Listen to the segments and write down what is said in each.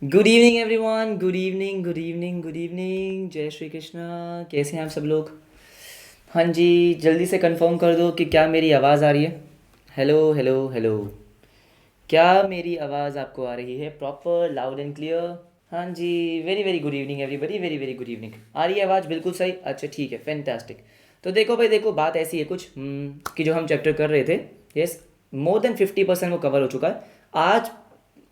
Good evening everyone, good evening, good evening, good evening. जय श्री कृष्णा। कैसे हैं आप सब लोग? हाँ जी, जल्दी से कंफर्म कर दो कि क्या मेरी आवाज़ आ रही है। Hello hello hello. क्या मेरी आवाज़ आपको आ रही है प्रॉपर लाउड एंड क्लियर? हाँ जी। Very very good evening everybody, very very good evening. आ रही है आवाज़ बिल्कुल सही? अच्छा ठीक है, फैंटास्टिक। तो देखो भाई, देखो बात ऐसी है कुछ कि जो हम चैप्टर कर रहे थे, यस, मोर देन 50% वो कवर हो चुका है। आज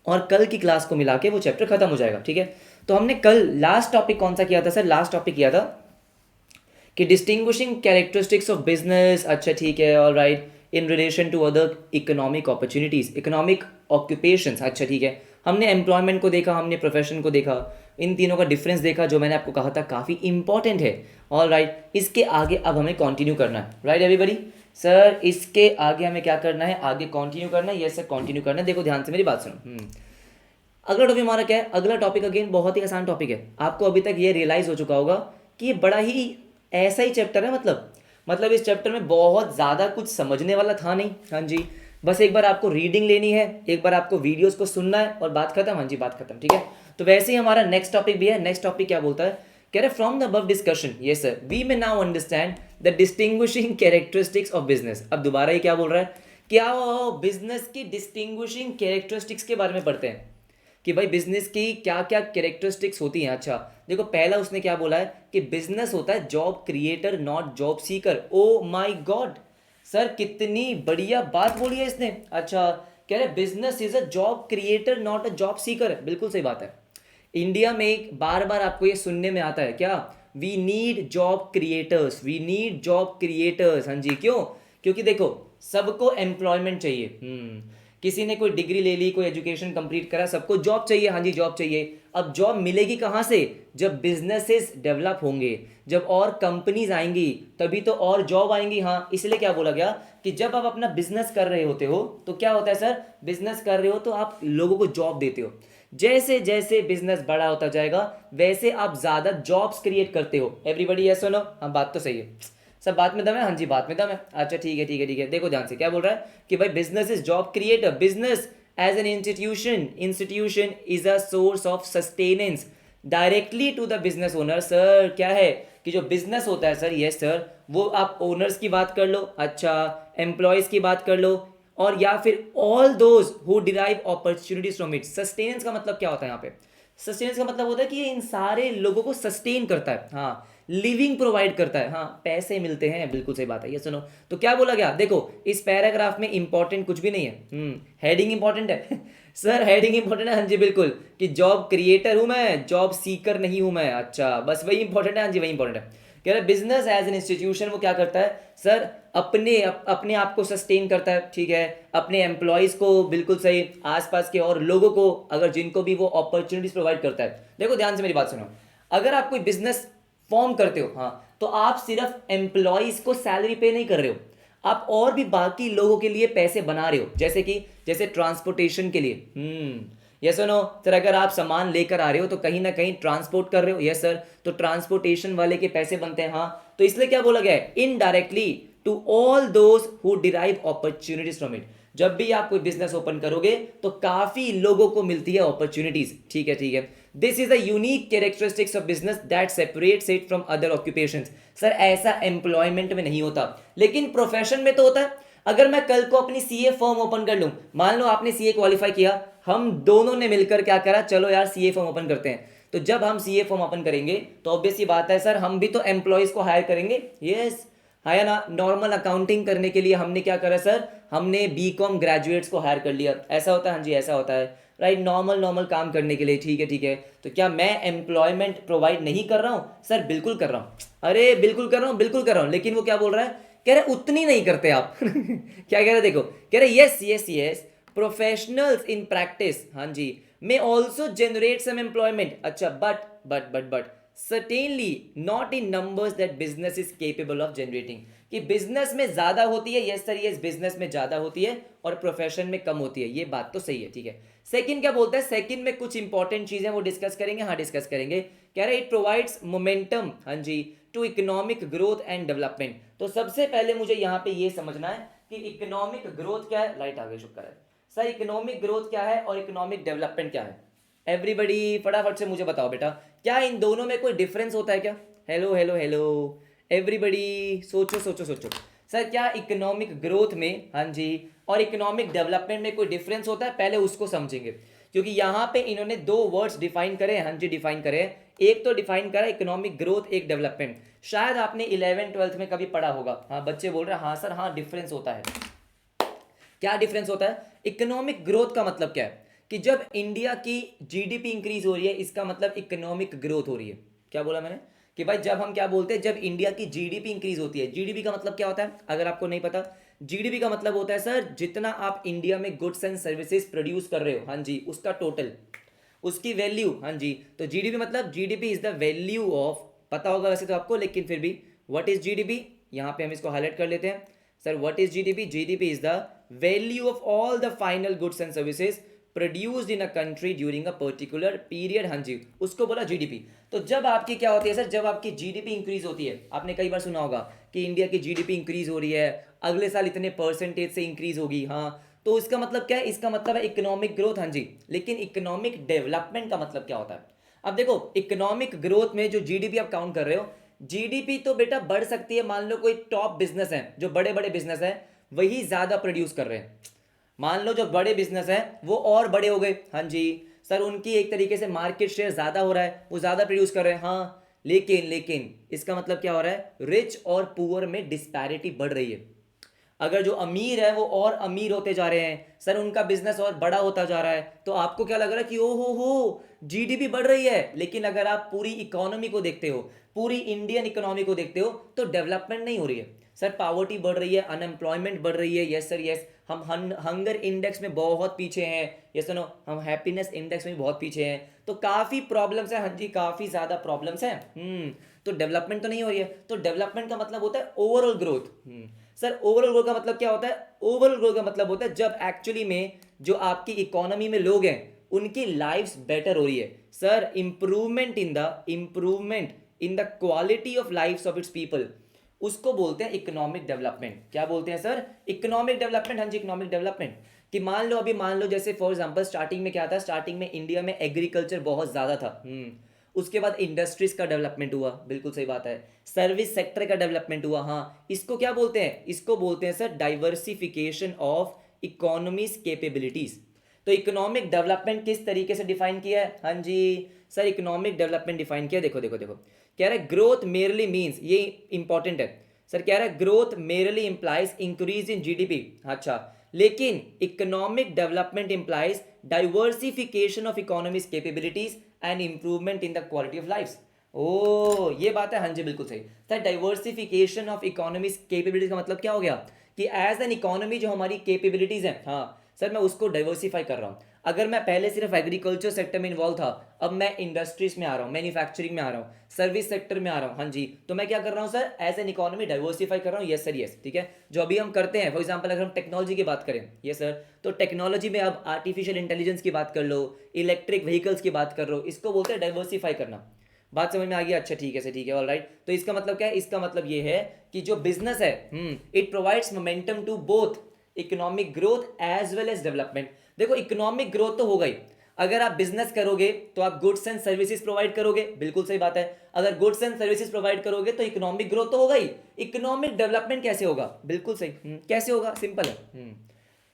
और कल की क्लास को मिला के वो चैप्टर खत्म हो जाएगा, ठीक है। तो हमने कल लास्ट टॉपिक कौन सा किया था सर? लास्ट टॉपिक किया था कि डिस्टिंग्विशिंग कैरेक्टरिस्टिक्स ऑफ बिजनेस। अच्छा ठीक है, all right, in relation to other economic opportunities, economic occupations. अच्छा ठीक है, हमने एम्प्लॉयमेंट को देखा, हमने प्रोफेशन को देखा, इन तीनों का डिफरेंस देखा, जो मैंने आपको कहा था काफ़ी इंपॉर्टेंट है। ऑल राइट, इसके आगे अब हमें कंटिन्यू करना है, राइट एवरीबडी? सर इसके आगे हमें क्या करना है? आगे कंटिन्यू करना है। यस सर, कंटिन्यू करना है। देखो ध्यान से मेरी बात सुनो। अगला टॉपिक हमारा क्या है? अगला टॉपिक अगेन बहुत ही आसान टॉपिक है। आपको अभी तक ये रियलाइज हो चुका होगा कि ये बड़ा ही ऐसा ही चैप्टर है। मतलब इस चैप्टर में बहुत ज़्यादा कुछ समझने वाला था नहीं। हाँ जी, बस एक बार आपको रीडिंग लेनी है, एक बार आपको वीडियोस को सुनना है और बात खत्म। हाँ जी, बात खत्म, ठीक है। तो वैसे ही हमारा नेक्स्ट टॉपिक भी है। नेक्स्ट टॉपिक क्या बोलता है? कह रहे फ्रॉम द अबव डिस्कशन, ये sir, we may now understand the distinguishing characteristics of business. अब दोबारा ये क्या बोल रहा है? क्या बिजनेस की डिस्टिंग्विशिंग कैरेक्टरिस्टिक्स के बारे में पढ़ते हैं कि भाई बिजनेस की क्या क्या कैरेक्टरिस्टिक्स होती हैं। अच्छा देखो, पहला उसने क्या बोला है कि बिजनेस होता है job creator not job seeker. Oh my God sir, कितनी बढ़िया बात बोली है इसने। अच्छा, कह रहे business is a job creator not a job seeker. बिल्कुल सही बात है। इंडिया में बार बार आपको ये सुनने में आता है क्या? We need job creators, we need job creators. हाँ जी, क्यों? क्योंकि देखो, सबको एम्प्लॉयमेंट चाहिए। किसी ने कोई डिग्री ले ली, कोई एजुकेशन कंप्लीट करा, सबको जॉब चाहिए। हाँ जी, जॉब चाहिए। अब जॉब मिलेगी कहाँ से? जब बिजनेसेस डेवलप होंगे, जब और कंपनीज आएंगी, तभी तो और जॉब आएंगी। हाँ, इसलिए क्या बोला गया कि जब आप अपना बिजनेस कर रहे होते हो तो क्या होता है सर? बिजनेस कर रहे हो तो आप लोगों को जॉब देते हो। जैसे जैसे बिजनेस बड़ा होता जाएगा वैसे आप ज्यादा जॉब्स क्रिएट करते हो। एवरीबडी यस सुनो। हाँ, बात तो सही है। सब बात में दम है। हाँ जी, बात में दम है। अच्छा ठीक है, ठीक है, ठीक है। देखो ध्यान से क्या बोल रहा है कि भाई business is job creator. Business as an institution is a source of sustenance directly to the business owner. Sir क्या है कि जो बिजनेस होता है सर, यस सर, वो आप ओनर्स की बात कर लो, अच्छा, एम्प्लॉयज की बात कर लो, और या फिर all those who derive opportunities from it. Sustenance का मतलब क्या होता है यहाँ पे? सस्टेनेंस का मतलब होता है कि ये इन सारे लोगों को सस्टेन करता है। हाँ, लिविंग प्रोवाइड करता है। हाँ, पैसे मिलते हैं। बिल्कुल सही बात है, ये सुनो। तो क्या बोला गया? देखो, इस पैराग्राफ में इंपॉर्टेंट कुछ भी नहीं है। हेडिंग इंपॉर्टेंट है सर, हेडिंग इंपॉर्टेंट है। हाँ जी बिल्कुल, कि जॉब क्रिएटर हूं मैं, जॉब सीकर नहीं हूं मैं। अच्छा, बस वही इंपॉर्टेंट है। हाँ जी, वही इंपॉर्टेंट है। कह रहे बिजनेस एज एन इंस्टीट्यूशन वो क्या करता है सर? अपने आप को सस्टेन करता है, ठीक है। अपने एम्प्लॉयज को, बिल्कुल सही, आसपास के और लोगों को, अगर जिनको भी वो अपॉर्चुनिटीज प्रोवाइड करता है। देखो ध्यान से मेरी बात सुनो। अगर आप कोई बिजनेस फॉर्म करते हो, हाँ, तो आप सिर्फ एम्प्लॉयज को सैलरी पे नहीं कर रहे हो, आप और भी बाकी लोगों के लिए पैसे बना रहे हो। जैसे ट्रांसपोर्टेशन के लिए। यस सर, नो सर, अगर आप सामान लेकर आ रहे हो तो कहीं ना कहीं ट्रांसपोर्ट कर रहे हो। यस सर, तो ट्रांसपोर्टेशन वाले के पैसे बनते हैं। हाँ, तो इसलिए क्या बोला गया है? Indirectly to all those who derive opportunities from it. जब भी आप कोई बिजनेस ओपन करोगे तो काफी लोगों को मिलती है अपॉर्चुनिटीज, ठीक है, ठीक है। This is the unique characteristics of business that separates it from other occupations. Sir ऐसा एम्प्लॉयमेंट में नहीं होता, लेकिन प्रोफेशन में तो होता है। अगर मैं कल को अपनी सीए फर्म ओपन कर लूं, मान लो आपने सीए क्वालिफाई किया, हम दोनों ने मिलकर क्या करा, चलो यार सीए फर्म ओपन करते हैं। तो जब हम सीए फर्म ओपन करेंगे तो ऑब्वियस सी बात है सर, हम भी तो एम्प्लॉयज को हायर करेंगे। यस, है ना। नॉर्मल अकाउंटिंग करने के लिए हमने क्या करा सर? हमने बीकॉम ग्रेजुएट्स को हायर कर लिया। ऐसा होता है? हाँ जी, ऐसा होता है, राइट। नॉर्मल नॉर्मल काम करने के लिए, ठीक है, ठीक है। तो क्या मैं एम्प्लॉयमेंट प्रोवाइड नहीं कर रहा हूँ सर? बिल्कुल कर रहा हूँ। अरे बिल्कुल कर रहा हूँ, बिल्कुल कर रहा हूँ। लेकिन वो क्या बोल रहा है? कह रहे उतनी नहीं करते आप क्या कह रहे? देखो, कह रहे yes yes yes, professionals in practice, हाँ जी, may also generate some employment. अच्छा, but certainly not in numbers that business is capable of generating। कि बिजनेस में ज्यादा होती है, यस सर, यस, बिजनेस में ज्यादा होती है और प्रोफेशन में कम होती है। ये बात तो सही है, ठीक है। सेकंड क्या बोलता है? सेकंड में कुछ इंपॉर्टेंट चीजें वो डिस्कस करेंगे। हाँ, डिस्कस करेंगे। कह रहे इट प्रोवाइड्स मोमेंटम, हाँ जी, to economic growth and development. तो सबसे पहले मुझे यहाँ पे ये समझना है कि इकोनॉमिक ग्रोथ क्या है। लाइट आ गई, शुक्र है सर। इकोनॉमिक ग्रोथ क्या है और इकोनॉमिक डेवलपमेंट क्या है? एवरीबडी फटाफट से मुझे बताओ बेटा, क्या इन दोनों में कोई डिफरेंस होता है क्या? हेलो हेलो हेलो एवरीबडी, सोचो सोचो सोचो। सर क्या इकोनॉमिक ग्रोथ में, हाँ जी, और इकोनॉमिक डेवलपमेंट में कोई डिफरेंस होता है? पहले उसको समझेंगे, क्योंकि यहाँ पे इन्होंने दो वर्ड्स डिफाइन करे हैं। हाँ जी डिफाइन करे हैं। एक तो डिफाइन करा इकोनॉमिक ग्रोथ, एक डेवलपमेंट। शायद आपने 11th-12th में कभी पढ़ा होगा। हाँ बच्चे बोल रहे हैं हाँ सर हाँ डिफरेंस होता है। क्या डिफरेंस होता है? इकोनॉमिक ग्रोथ का मतलब क्या है कि जब इंडिया की जीडीपी इंक्रीज हो रही है, इसका मतलब इकोनॉमिक ग्रोथ हो रही है। क्या बोला मैंने? कि भाई जब हम क्या बोलते हैं, जब इंडिया की जीडीपी इंक्रीज होती है। जीडीपी का मतलब क्या होता है अगर आपको नहीं पता? जीडीपी का मतलब होता है सर जितना आप इंडिया में गुड्स एंड सर्विसेज प्रोड्यूस कर रहे हो, हाँ जी, उसका टोटल, उसकी वैल्यू। हाँ जी, तो जीडीपी मतलब GDP is the value of, पता होगा वैसे तो आपको, लेकिन फिर भी व्हाट इज जीडीपी, यहाँ पे हम इसको हाईलाइट कर लेते हैं। Sir what is GDP? GDP is the value of all the final goods and services produced in a country during a particular period. हाँ जी, उसको बोला जीडीपी। तो जब आपकी क्या होती है सर, जब आपकी जीडीपी इंक्रीज होती है, आपने कई बार सुना होगा कि इंडिया की जीडीपी इंक्रीज हो रही है, अगले साल इतने परसेंटेज से इंक्रीज होगी, हाँ, तो इसका मतलब क्या है? इसका मतलब है इकोनॉमिक ग्रोथ। हाँ जी, लेकिन इकोनॉमिक डेवलपमेंट का मतलब क्या होता है? अब देखो इकोनॉमिक ग्रोथ में जो जीडीपी आप काउंट कर रहे हो, जीडीपी तो बेटा बढ़ सकती है। मान लो कोई टॉप बिजनेस है, जो बड़े बड़े बिजनेस है वही ज्यादा प्रोड्यूस कर रहे हैं। मान लो जो बड़े बिजनेस है वो और बड़े हो गए, हाँ जी सर, उनकी एक तरीके से मार्केट शेयर ज्यादा हो रहा है, वो ज्यादा प्रोड्यूस कर रहे हैं, हाँ, लेकिन इसका मतलब क्या हो रहा है? रिच और पुअर में डिस्पैरिटी बढ़ रही है। अगर जो अमीर है वो और अमीर होते जा रहे हैं सर, उनका बिजनेस और बड़ा होता जा रहा है, तो आपको क्या लग रहा है कि ओ हो जीडीपी बढ़ रही है। लेकिन अगर आप पूरी इकोनॉमी को देखते हो, पूरी इंडियन इकोनॉमी को देखते हो, तो डेवलपमेंट नहीं हो रही है सर। पावर्टी बढ़ रही है, अनएम्प्लॉयमेंट बढ़ रही है, यस सर यस। हम हंगर इंडेक्स में बहुत पीछे हैं, यस नो, हम हैप्पीनेस इंडेक्स में बहुत पीछे हैं। तो काफी प्रॉब्लम्स है, हाँ जी, काफी ज्यादा प्रॉब्लम्स हैं। तो डेवलपमेंट तो नहीं हो रही है। तो डेवलपमेंट का मतलब होता है overall growth. Sir overall growth का मतलब क्या होता है? ओवरऑल ग्रोथ का मतलब होता है जब एक्चुअली में जो आपकी इकोनॉमी में लोग हैं उनकी लाइफ्स बेटर हो रही है। Sir improvement in the quality of lifes of its people, उसको बोलते हैं इकोनॉमिक डेवलपमेंट। क्या बोलते हैं सर? Economic development. हाँ जी, इकोनॉमिक डेवलपमेंट। कि मान लो जैसे फॉर एग्जांपल स्टार्टिंग में क्या था, स्टार्टिंग में इंडिया में एग्रीकल्चर बहुत ज्यादा था। उसके बाद इंडस्ट्रीज का डेवलपमेंट हुआ, बिल्कुल सही बात है। सर्विस सेक्टर का डेवलपमेंट हुआ, हाँ, इसको क्या बोलते हैं? इसको बोलते हैं sir diversification of economies capabilities. तो इकोनॉमिक डेवलपमेंट किस तरीके से डिफाइन किया है? हाँ जी सर, इकोनॉमिक डेवलपमेंट डिफाइन किया, देखो देखो देखो, कह रहा है ग्रोथ मेरली मीन्स, ये इंपॉर्टेंट है सर, कह रहा है growth merely implies increase in GDP. अच्छा, लेकिन economic development implies diversification of economic capabilities and improvement in the quality of life. ओ ये बात है, हाँ जी बिल्कुल सही sir. Diversification of economic capabilities का मतलब क्या हो गया कि एज एन इकोनॉमी जो हमारी कैपेबिलिटीज हैं, हाँ सर, मैं उसको डाइवर्सिफाई कर रहा हूं। अगर मैं पहले सिर्फ एग्रीकल्चर सेक्टर में इन्वॉल्व था, अब मैं इंडस्ट्रीज में आ रहा हूं, मैन्युफैक्चरिंग में आ रहा हूं, सर्विस सेक्टर में आ रहा हूं, हाँ जी, तो मैं क्या कर रहा हूं sir? As an economy diversify कर रहा हूं, यस सर यस, ठीक है। जो अभी हम करते हैं, फॉर एग्जांपल अगर हम टेक्नोलॉजी की बात करें, यस सर, तो टेक्नोलॉजी में अब आर्टिफिशियल इंटेलिजेंस की बात कर लो, इलेक्ट्रिक व्हीकल्स की बात कर लो, इसको बोलते हैं डाइवर्सिफाई करना। बात समझ में आ गई? अच्छा ठीक है सर, ठीक है, ऑल राइट। तो इसका मतलब क्या है? इसका मतलब ये है कि जो बिजनेस है, it provides momentum to both economic growth as well as development. देखो इकोनॉमिक ग्रोथ तो हो गई, अगर आप बिजनेस करोगे तो आप गुड्स एंड सर्विसेज प्रोवाइड करोगे, बिल्कुल सही बात है। अगर गुड्स एंड सर्विसेज प्रोवाइड करोगे तो इकोनॉमिक ग्रोथ तो हो गई। इकोनॉमिक डेवलपमेंट कैसे होगा? बिल्कुल सही, कैसे होगा? सिंपल है।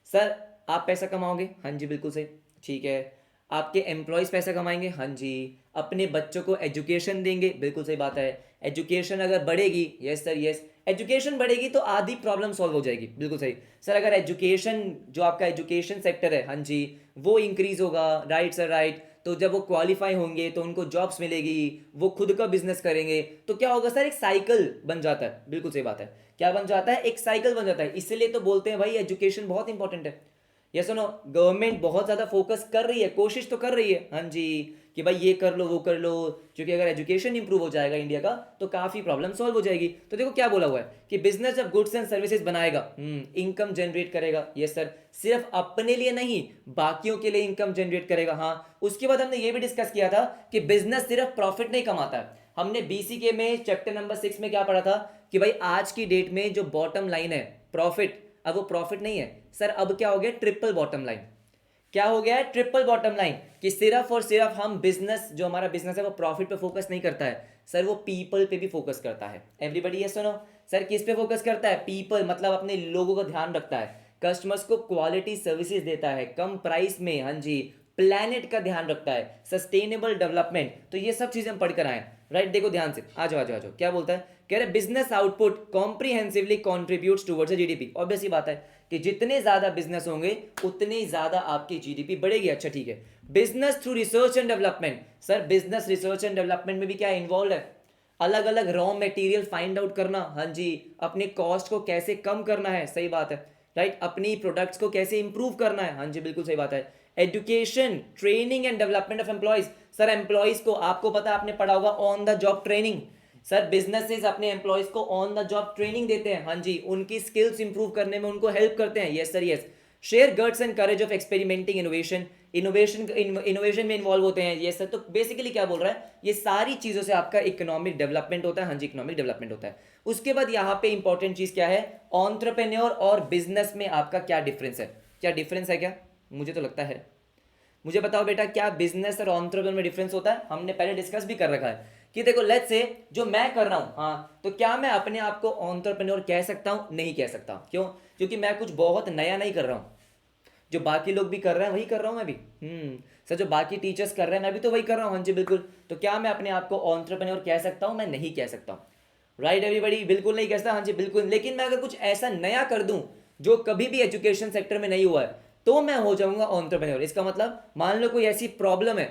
सर आप पैसा कमाओगे, हाँ जी बिल्कुल सही, ठीक है। आपके एम्प्लॉयज पैसा कमाएंगे, हाँ जी। अपने बच्चों को एजुकेशन देंगे, बिल्कुल सही बात है। एजुकेशन अगर बढ़ेगी, यस सर यस, एजुकेशन बढ़ेगी तो आधी प्रॉब्लम सॉल्व हो जाएगी, बिल्कुल सही सर। अगर एजुकेशन, जो आपका एजुकेशन सेक्टर है, हाँ जी, वो इंक्रीज होगा, राइट सर राइट, तो जब वो क्वालिफाई होंगे तो उनको जॉब्स मिलेगी, वो खुद का बिजनेस करेंगे, तो क्या होगा सर? एक साइकिल बन जाता है, बिल्कुल सही बात है। क्या बन जाता है? एक साइकिल बन जाता है। इसलिए तो बोलते हैं भाई एजुकेशन बहुत इंपॉर्टेंट है। ये सुनो, गवर्नमेंट बहुत ज्यादा फोकस कर रही है, कोशिश तो कर रही है, हाँ जी, कि भाई ये कर लो वो कर लो, क्योंकि अगर एजुकेशन इंप्रूव हो जाएगा इंडिया का तो काफी प्रॉब्लम सॉल्व हो जाएगी। तो देखो क्या बोला हुआ है कि बिजनेस जब गुड्स एंड सर्विसेज बनाएगा, इनकम जनरेट करेगा, यस सर, सिर्फ अपने लिए नहीं बाकियों के लिए इनकम जनरेट करेगा, हाँ। उसके बाद हमने ये भी डिस्कस किया था कि बिजनेस सिर्फ प्रॉफिट नहीं कमाता है। हमने बीसीके में चैप्टर नंबर 6 में क्या पढ़ा था कि भाई आज की डेट में जो बॉटम लाइन है प्रॉफिट, अब वो प्रॉफिट नहीं है सर, अब क्या हो गया? Triple bottom line. क्या हो गया है, ट्रिपल बॉटम लाइन, कि सिर्फ और सिर्फ हम बिजनेस, जो हमारा बिजनेस है वो प्रॉफिट पे फोकस नहीं करता है सर, वो पीपल पे भी फोकस करता है। एवरीबडी ये सुनो सर, किस पे फोकस करता है, पीपल, मतलब अपने लोगों का ध्यान रखता है, कस्टमर्स को क्वालिटी सर्विसेज देता है कम प्राइस में, हाँ जी, प्लैनेट का ध्यान रखता है, सस्टेनेबल डेवलपमेंट, तो ये सब चीजें हम पढ़कर आए, राइट। देखो ध्यान से, आ जाओ आ जाओ आ जाओ, क्या बोलता है, कह रहे business output comprehensively contributes towards GDP. Obvious ही बात है कि जितने ज्यादा बिजनेस होंगे उतने ही ज्यादा आपकी जीडीपी बढ़ेगी। अच्छा ठीक है, business through research and development, sir business research and development में भी क्या इन्वॉल्व है, अलग अलग रॉ मटेरियल फाइंड आउट करना, हाँ जी, अपने कॉस्ट को कैसे कम करना है, सही बात है, राइट, अपनी प्रोडक्ट्स को कैसे इंप्रूव करना है, हाँ जी बिल्कुल सही बात है। Education, training and development of employees, sir employees को, आपको पता है, आपने पढ़ा होगा on the job training, sir businesses अपने एम्प्लॉयज को ऑन द जॉब ट्रेनिंग देते हैं, हाँ जी, उनकी स्किल्स इंप्रूव करने में उनको हेल्प करते हैं, yes sir yes. Share guts and courage of experimenting innovation, innovation में इन्वॉल्व होते हैं, ये सर। तो बेसिकली क्या बोल रहा है, ये सारी चीजों से आपका इकोनॉमिक डेवलपमेंट होता है, हाँ जी, इकोनॉमिक डेवलपमेंट होता है। उसके बाद यहाँ पे इंपॉर्टेंट चीज क्या है, एंटरप्रेन्योर और बिजनेस में आपका क्या डिफरेंस है, क्या डिफरेंस है क्या, मुझे तो लगता है, मुझे बताओ बेटा, क्या बिजनेस और एंटरप्रेन्योर में डिफरेंस होता है, हमने पहले डिस्कस भी कर रखा है कि देखो लेट्स से जो मैं कर रहा हूं, हाँ, तो क्या मैं अपने आप को एंटरप्रेन्योर कह सकता हूं, नहीं कह सकता, क्यों, क्योंकि मैं कुछ बहुत नया नहीं कर रहा हूं, जो बाकी लोग भी कर रहे हैं वही कर रहा हूं मैं भी, सर जो बाकी टीचर्स कर रहे हैं मैं भी तो वही कर रहा हूं, हाँ जी बिल्कुल। तो क्या मैं अपने आप को एंटरप्रेन्योर कह सकता हूं, मैं नहीं कह सकता हूं, राइट एवरीबॉडी, बिल्कुल नहीं कह सकता, हाँ जी बिल्कुल। लेकिन मैं अगर कुछ ऐसा नया कर दूं जो कभी भी एजुकेशन सेक्टर में नहीं हुआ है, तो मैं हो जाऊंगा एंटरप्रेन्योर। इसका मतलब मान लो कोई ऐसी प्रॉब्लम है,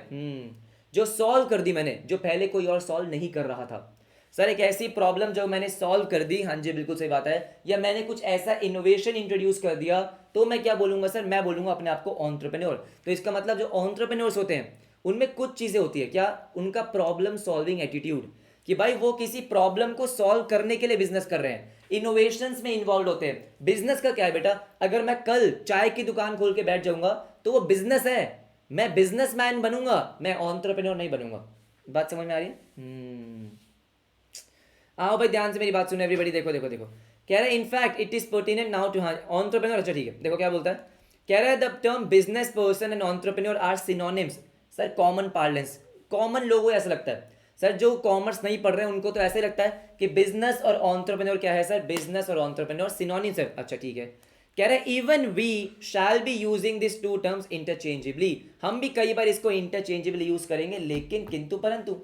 जो सॉल्व कर दी मैंने, जो पहले कोई और सॉल्व नहीं कर रहा था, सर एक ऐसी प्रॉब्लम जो मैंने सॉल्व कर दी, हाँ जी बिल्कुल सही बात है, या मैंने कुछ ऐसा इनोवेशन इंट्रोड्यूस कर दिया, तो मैं क्या बोलूंगा सर, मैं बोलूंगा अपने आप को एंटरप्रेन्योर। तो इसका मतलब जो एंटरप्रेन्योर्स होते हैं उनमें कुछ चीजें होती है, क्या, उनका प्रॉब्लम सॉल्विंग एटीट्यूड, कि भाई वो किसी प्रॉब्लम को सॉल्व करने के लिए बिजनेस कर रहे हैं, इनोवेशंस में इन्वॉल्व होते हैं। बिजनेस का क्या है बेटा, अगर मैं कल चाय की दुकान खोल के बैठ जाऊंगा तो वो बिजनेस है, मैं बिजनेसमैन बनूंगा, मैं एंटरप्रेन्योर नहीं बनूंगा। बात समझ में आ रही है, आओ भाई ध्यान से मेरी बात सुनो एवरीबॉडी, देखो देखो देखो, कह रहा है in fact it is pertinent now to, हाँ एंटरप्रेन्योर, अच्छा ठीक है, देखो क्या बोलता है, कह रहा है the term business person and entrepreneur are synonyms, sir common parlance, common लोगों को ऐसा लगता है, सर जो कॉमर्स नहीं पढ़ रहे हैं उनको तो ऐसे लगता है कि बिजनेस और एंटरप्रेन्योर क्या है सर, बिजनेस और एंटरप्रेन्योर सिनोनिम्स है, अच्छा ठीक है। कह रहे हैं even we shall be using this two terms interchangeably, हम भी कई बार इसको इंटरचेंजेबली यूज करेंगे, लेकिन किंतु परंतु,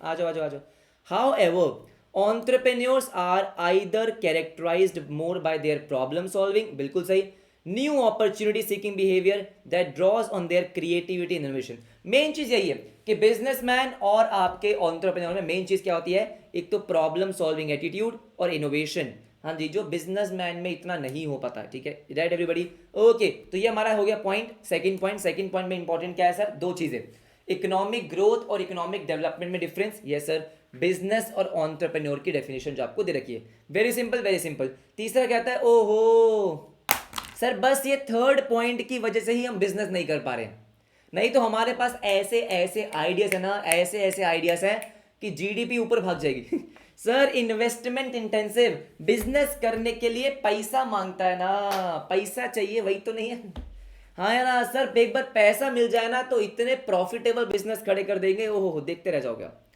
आ जाओ आ जाओ आ जाओ, how ever entrepreneurs are either characterized more by their problem solving, बिल्कुल सही, new opportunity seeking behaviour that draws on their creativity innovation. Main चीज यही है कि बिजनेसमैन और आपके एंटरप्रेन्योर में मेन चीज क्या होती है, एक तो प्रॉब्लम सॉल्विंग एटीट्यूड और इनोवेशन, हाँ जी, जो बिजनेसमैन में इतना नहीं हो पाता, ठीक है, राइट एवरीबॉडी, ओके। तो ये हमारा हो गया पॉइंट, सेकंड पॉइंट में इंपॉर्टेंट क्या है सर, दो चीजें, इकोनॉमिक ग्रोथ और इकोनॉमिक डेवलपमेंट में डिफरेंस, यस सर, बिजनेस और एंटरप्रेन्योर की डेफिनेशन जो आपको दे रखी है, वेरी सिंपल वेरी सिंपल। तीसरा कहता है, ओहो सर बस ये थर्ड पॉइंट की वजह से ही हम बिजनेस नहीं कर पा रहे हैं, नहीं तो हमारे पास ऐसे ऐसे आइडियाज है ना, ऐसे ऐसे आइडियाज हैं कि जीडीपी ऊपर भाग जाएगी सर इन्वेस्टमेंट इंटेंसिव, बिजनेस करने के लिए पैसा मांगता है ना, पैसा चाहिए, वही तो नहीं है, हाँ है ना सर, एक बार पैसा मिल जाए ना तो इतने प्रॉफिटेबल बिजनेस खड़े कर देंगे, ओहो देखते रह जाओगे आप।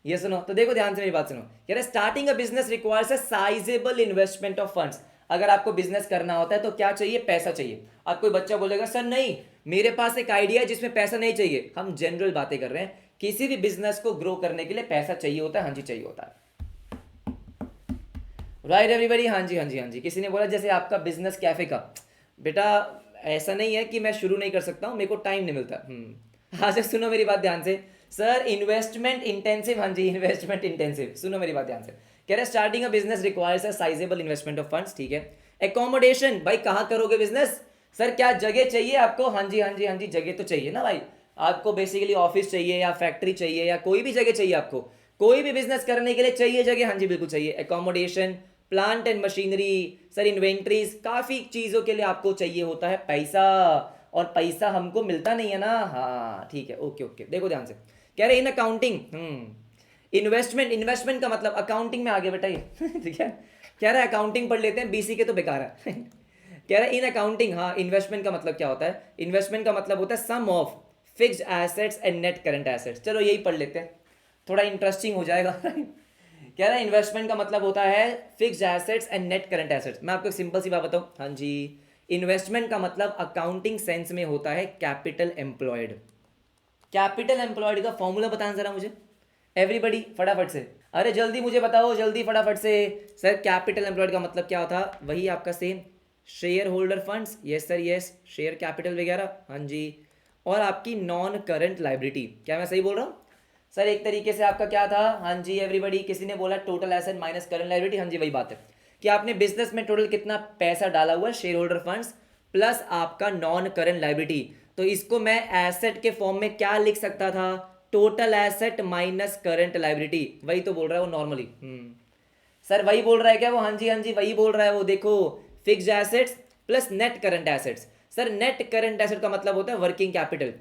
ये सुनो, तो देखो ध्यान से मेरी बात सुनो, कह रहे starting a business requires a sizeable investment of funds. अगर आपको बिजनेस करना होता है तो क्या चाहिए, पैसा चाहिए। अब कोई बच्चा बोलेगा सर नहीं मेरे पास एक आइडिया है जिसमें पैसा नहीं चाहिए, हम जनरल बातें कर रहे हैं, किसी भी बिजनेस को ग्रो करने के लिए पैसा चाहिए होता है, हाँ जी चाहिए होता है, राइट एवरीबॉडी, हाँ जी हाँ जी हाँ जी। किसी ने बोला जैसे आपका बिजनेस कैफे का, बेटा ऐसा नहीं है कि मैं शुरू नहीं कर सकता हूँ, मेरे को टाइम नहीं मिलता, हाँ सर सुनो मेरी बात ध्यान से, सर इन्वेस्टमेंट इंटेंसिव, हाँ जी इन्वेस्टमेंट इंटेंसिव, सुनो मेरी बात ध्यान से, कह रहे starting a business requires a sizeable investment of funds, ठीक है। एकोमोडेशन, भाई कहाँ करोगे बिजनेस, सर क्या जगह चाहिए आपको, हाँ जी हाँ जी हाँ जी, जगह तो चाहिए ना भाई, आपको बेसिकली ऑफिस चाहिए या फैक्ट्री चाहिए या कोई भी जगह चाहिए, आपको कोई भी बिजनेस करने के लिए चाहिए जगह, हाँ जी बिल्कुल चाहिए। Accommodation, plant and machinery, sir inventories, काफी चीजों के लिए आपको चाहिए होता है पैसा, और पैसा हमको मिलता नहीं है ना, हाँ ठीक है, ओके ओके, देखो ध्यान से, कह रहे इन अकाउंटिंग, इन्वेस्टमेंट, इन्वेस्टमेंट का मतलब अकाउंटिंग में आ गया बेटा ये ठीक है, कह रहा है अकाउंटिंग पढ़ लेते हैं, बीसी के तो बेकार है कह रहा है इन अकाउंटिंग, हाँ इन्वेस्टमेंट का मतलब क्या होता है? इन्वेस्टमेंट का मतलब होता है sum of fixed assets and net current assets. चलो यही पढ़ लेते हैं, थोड़ा इंटरेस्टिंग हो जाएगा। कह रहा है इन्वेस्टमेंट का मतलब होता है fixed assets and net current assets. मैं आपको एक सिंपल सी बात बताऊं, हाँ जी, इन्वेस्टमेंट का मतलब अकाउंटिंग सेंस में होता है कैपिटल एम्प्लॉयड। कैपिटल एम्प्लॉयड का फॉर्मूला बताना जरा मुझे, एवरीबडी फटाफट से, अरे जल्दी मुझे बताओ, जल्दी फटाफट से। सर कैपिटल एम्प्लॉयड का मतलब क्या होता? वही आपका same share holder funds, yes sir yes, share capital वगैरह, हाँ जी। और आपकी नॉन करंट लाइबिलिटी, क्या मैं सही बोल रहा हूँ सर? एक तरीके से आपका क्या था, हाँ जी एवरीबडी, किसी ने बोला total asset minus current liability, हाँ जी वही बात है कि आपने बिजनेस में टोटल कितना पैसा डाला हुआ है, शेयर होल्डर फंड्स प्लस आपका नॉन करंट लाइबिलिटी। तो इसको मैं एसेट के फॉर्म में क्या लिख सकता था? Total asset minus current liability. वही तो बोल रहा है वो नॉर्मली। सर वही बोल रहा है क्या वो? हाँ जी हाँ जी वही बोल रहा है वो। देखो fixed assets plus net current assets. Sir net current asset का मतलब होता है working capital,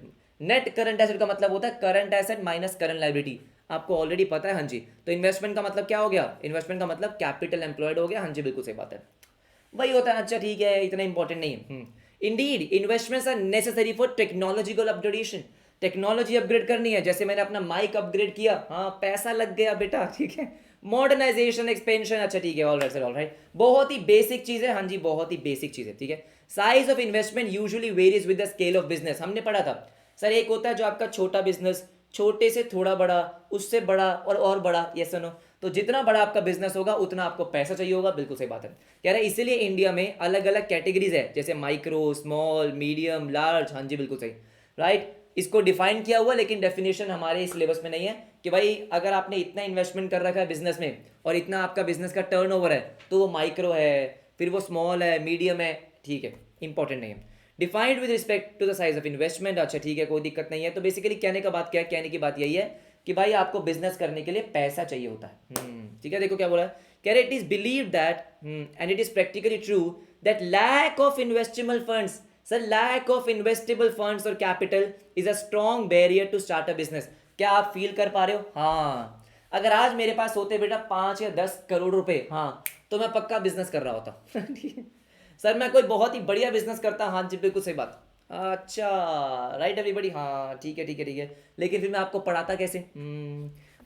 net current asset का मतलब होता है current asset minus current liability. आपको ऑलरेडी पता है, हाँ जी। तो इन्वेस्टमेंट का मतलब क्या हो गया? इन्वेस्टमेंट का मतलब कैपिटल एम्प्लॉयड हो गया, हाँ जी बिल्कुल सही बात है, वही होता है। अच्छा ठीक है, इतना इंपॉर्टेंट नहीं है। Indeed investments are necessary for technological upgradation. Technology upgrade करनी है, जैसे मैंने अपना माइक अपग्रेड किया, हाँ पैसा लग गया बेटा, ठीक है। मॉडर्नाइजेशन एक्सपेंशन, अच्छा ठीक है, all right sir all right, बहुत ही बेसिक चीज है, हाँ जी बहुत ही बेसिक चीज है, ठीक है। Size of investment usually varies with the scale of business, हमने पढ़ा था सर। एक होता है जो आपका छोटा बिजनेस, छोटे से थोड़ा बड़ा, उससे बड़ा और बड़ा, यस नो। तो जितना बड़ा आपका बिजनेस होगा उतना आपको पैसा चाहिए होगा, बिल्कुल सही बात है। कह रहा है इसीलिए इंडिया में अलग अलग कैटेगरीज है, जैसे माइक्रो, स्मॉल, मीडियम, लार्ज, हाँ जी बिल्कुल सही, राइट। इसको डिफाइन किया हुआ, लेकिन डेफिनेशन हमारे सिलेबस में नहीं है कि भाई अगर आपने इतना इन्वेस्टमेंट कर रखा है बिजनेस में और इतना आपका बिजनेस का टर्नओवर है तो वो माइक्रो है, फिर वो स्मॉल है, मीडियम है, ठीक है, इंपॉर्टेंट नहीं है। Defined with respect to the size of investment, अच्छा ठीक है कोई दिक्कत नहीं है। तो बेसिकली कहने का बात क्या है? कहने की बात यही है कि भाई आपको बिजनेस करने के लिए पैसा चाहिए होता है, ठीक है। देखो क्या बोला है, कह रहे it is believe that and it is practically true that lack of investable funds, sir lack of investable funds और capital is a strong barrier to start a business. क्या आप फील कर पा रहे हो? हाँ, अगर आज मेरे पास होते बेटा 5 या 10 करोड़ रुपए, हाँ, तो मैं पक्का बिजनेस कर रहा होता। ठीक है सर, मैं कोई बहुत ही बढ़िया बिजनेस करता, हाँ जी बिल्कुल सही बात। अच्छा राइट एवरीबॉडी, हाँ ठीक है ठीक है ठीक है, लेकिन फिर मैं आपको पढ़ाता कैसे?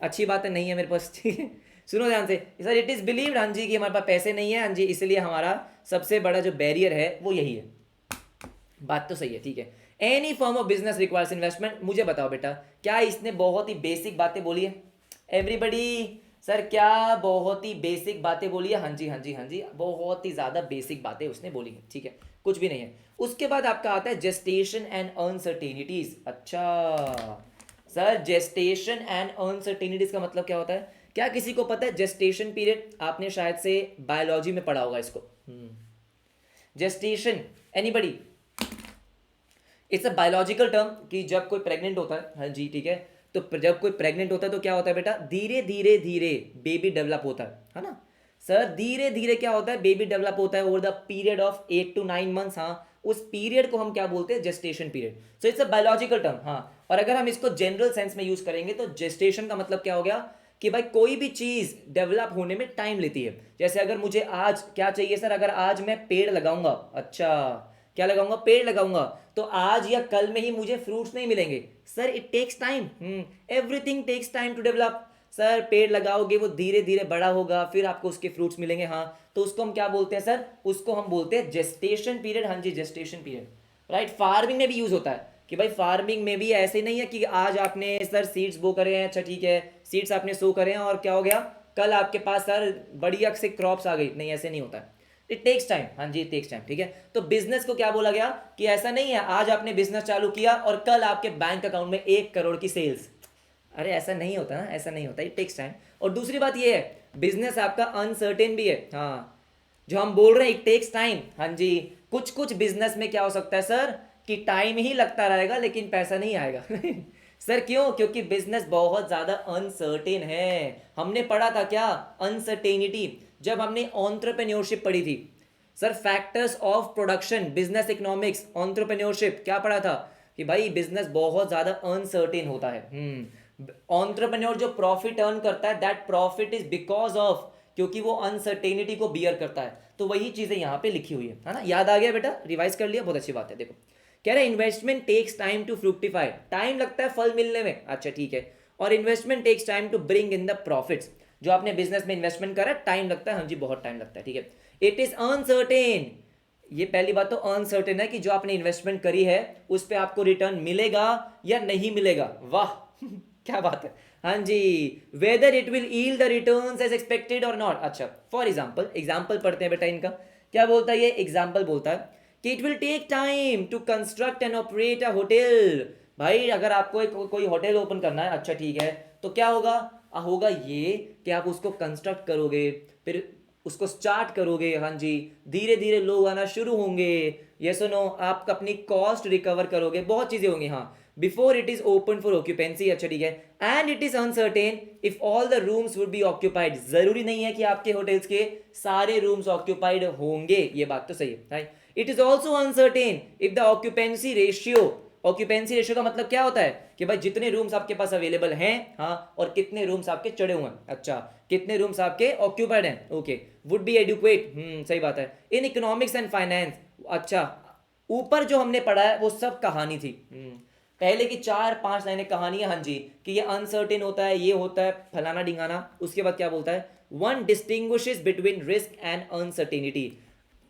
अच्छी बात है, नहीं है मेरे पास, ठीक है। सुनो ध्यान से सर, इट इज़ बिलीव्ड, हाँ जी, कि हमारे पास पैसे नहीं है, हाँ जी, इसलिए हमारा सबसे बड़ा जो बैरियर है वो यही है। बात तो सही है, ठीक है। Any form of business requires investment. मुझे बताओ बेटा, क्या इसने बहुत ही बेसिक बातें बोली है? एवरीबडी सर, क्या बहुत ही बेसिक बातें बोली है? हाँ जी हाँ जी हाँ जी, बहुत ही ज़्यादा बेसिक बातें उसने बोली है, ठीक है, कुछ भी नहीं है। उसके बाद आपका आता है जेस्टेशन एंड अनसर्टेनिटीज। अच्छा सर, जेस्टेशन एंड अनसर्टेनिटीज का मतलब क्या होता है? क्या किसी को पता है जेस्टेशन पीरियड? आपने शायद से बायोलॉजी में पढ़ा होगा इसको। Gestation, anybody? It's a biological term कि जब कोई प्रेग्नेंट होता है, हाँ जी ठीक है, तो जब कोई प्रेग्नेंट होता है तो क्या होता है बेटा? धीरे धीरे धीरे बेबी डेवलप होता है ना सर? धीरे धीरे क्या होता है? बेबी डेवलप होता है over the period of 8 to 9 months। हाँ, उस पीरियड को हम क्या बोलते हैं? Gestation period. So it's a biological term. हाँ, और अगर हम इसको जनरल सेंस में यूज करेंगे तो जेस्टेशन का मतलब क्या हो गया कि भाई कोई भी चीज डेवलप होने में टाइम लेती है। जैसे अगर मुझे आज क्या चाहिए सर? अगर आज मैं पेड़ लगाऊंगा, अच्छा क्या लगाऊंगा? पेड़ लगाऊंगा, तो आज या कल में ही मुझे फ्रूट्स नहीं मिलेंगे sir. It takes time, everything takes time to develop. Sir पेड़ लगाओगे, वो धीरे धीरे बड़ा होगा, फिर आपको उसके फ्रूट्स मिलेंगे, हाँ, तो उसको हम क्या बोलते हैं सर? उसको हम बोलते हैं जेस्टेशन पीरियड। हाँ जी, जेस्टेशन पीरियड, राइट। फार्मिंग में भी यूज होता है कि भाई फार्मिंग में भी ऐसे नहीं है कि आज आपने सर सीड्स बो करे हैं, अच्छा ठीक है, सीड्स आपने सो करे हैं और क्या हो गया, कल आपके पास सर बढ़िया से क्रॉप्स आ गई, नहीं ऐसे नहीं होता है। इट टेक्स टाइम, हाँ जी, इट टेक्स टाइम, ठीक है। तो बिजनेस को क्या बोला गया कि ऐसा नहीं है आज आपने बिजनेस चालू किया और कल आपके बैंक अकाउंट में 1 करोड़ की सेल्स। अरे ऐसा नहीं होता ना, ऐसा नहीं होता, इट टेक्स टाइम। और दूसरी बात ये है, बिजनेस आपका अनसर्टेन भी है, हाँ, जो हम बोल रहे हैं इट टेक्स टाइम, हाँ जी। कुछ कुछ बिजनेस में क्या हो सकता है सर कि टाइम ही लगता रहेगा लेकिन पैसा नहीं आएगा। सर क्यों? क्योंकि बिजनेस बहुत ज्यादा अनसर्टेन है। हमने पढ़ा था क्या? अनसर्टेनिटी, जब हमने एंटरप्रेन्योरशिप पढ़ी थी sir, factors of production, business economics, entrepreneurship, क्या पढ़ा था कि भाई बिजनेस बहुत ज्यादा अनसर्टेन होता है। एंटरप्रेन्योर जो प्रॉफिट अर्न करता है, that profit is because of क्योंकि वो अनसर्टेनिटी को बियर करता है। तो वही चीज़ें यहाँ पे लिखी हुई है ना। याद आ गया बेटा, रिवाइज कर लिया, बहुत अच्छी बात है। देखो कह रहा है investment takes time to fructify, time लगता है फल मिलने में, अच्छा ठीक है। और investment takes time to bring in the profits, जो आपने बिजनेस में इन्वेस्टमेंट करा टाइम लगता है, हाँ जी बहुत टाइम लगता है, ठीक है। इट इज अनसर्टेन, ये पहली बात तो अनसर्टेन है कि जो आपने इन्वेस्टमेंट करी है उस पर आपको रिटर्न मिलेगा या नहीं मिलेगा, वाह क्या बात है, हाँ जी। Whether it will yield the returns as expected और नॉट। अच्छा फॉर एग्जांपल, एग्जांपल पढ़ते हैं बेटा इनका, क्या बोलता है ये एग्जांपल, बोलता है कि it will take time to construct and operate a hotel. भाई अगर आपको एक कोई होटल ओपन करना है, अच्छा ठीक है, तो क्या होगा, होगा ये कि आप उसको कंस्ट्रक्ट करोगे, फिर उसको स्टार्ट करोगे, हाँ जी, धीरे धीरे लोग आना शुरू होंगे, ये सुनो, आप अपनी कॉस्ट रिकवर करोगे, बहुत चीजें होंगी, हाँ। Before it is open for occupancy, अच्छा ठीक है। And it is uncertain if all the rooms would be occupied, जरूरी नहीं है कि आपके होटल्स के सारे रूम्स ऑक्यूपाइड होंगे, ये बात तो सही है। It is also uncertain if the occupancy ratio, occupancy ratio का मतलब क्या होता है कि भाई जितने रूम्स आपके पास अवेलेबल हैं, हाँ, और कितने रूम्स आपके चढ़े हुए हैं, अच्छा कितने रूम्स आपके ऑक्यूपाइड हैं, ओके, वुड बी एडुक्वेट, सही बात है। इन इकोनॉमिक्स एंड फाइनेंस, अच्छा ऊपर जो हमने पढ़ा है वो सब कहानी थी, पहले की 4-5 लाइनें कहानी है, हाँ जी, कि ये अनसर्टेन होता है, ये होता है फलाना डिंगाना। उसके बाद क्या बोलता है, one distinguishes between risk and uncertainty.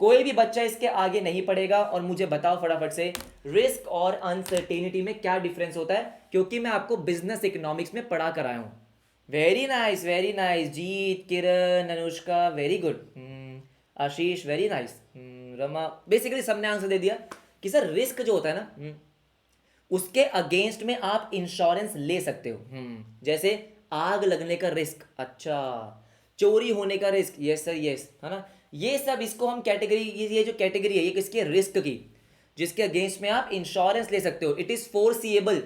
कोई भी बच्चा इसके आगे नहीं पढ़ेगा, और मुझे बताओ फटाफट से रिस्क और अनसर्टेनिटी में क्या डिफरेंस होता है, क्योंकि मैं आपको बिजनेस इकोनॉमिक्स में पढ़ा कर आया हूं। वेरी नाइस जीत, किरण, अनुष्का, वेरी गुड, आशीष वेरी नाइस, रमा, बेसिकली सबने आंसर दे दिया कि सर रिस्क जो होता है ना, उसके अगेंस्ट में आप इंश्योरेंस ले सकते हो, जैसे आग लगने का रिस्क, अच्छा चोरी होने का रिस्क, यस सर यस, है ना, ये सब इसको हम कैटेगरी, ये जो कैटेगरी है ये किसके, रिस्क की, जिसके अगेंस्ट में आप इंश्योरेंस ले सकते हो। इट इज फोरसीएबल,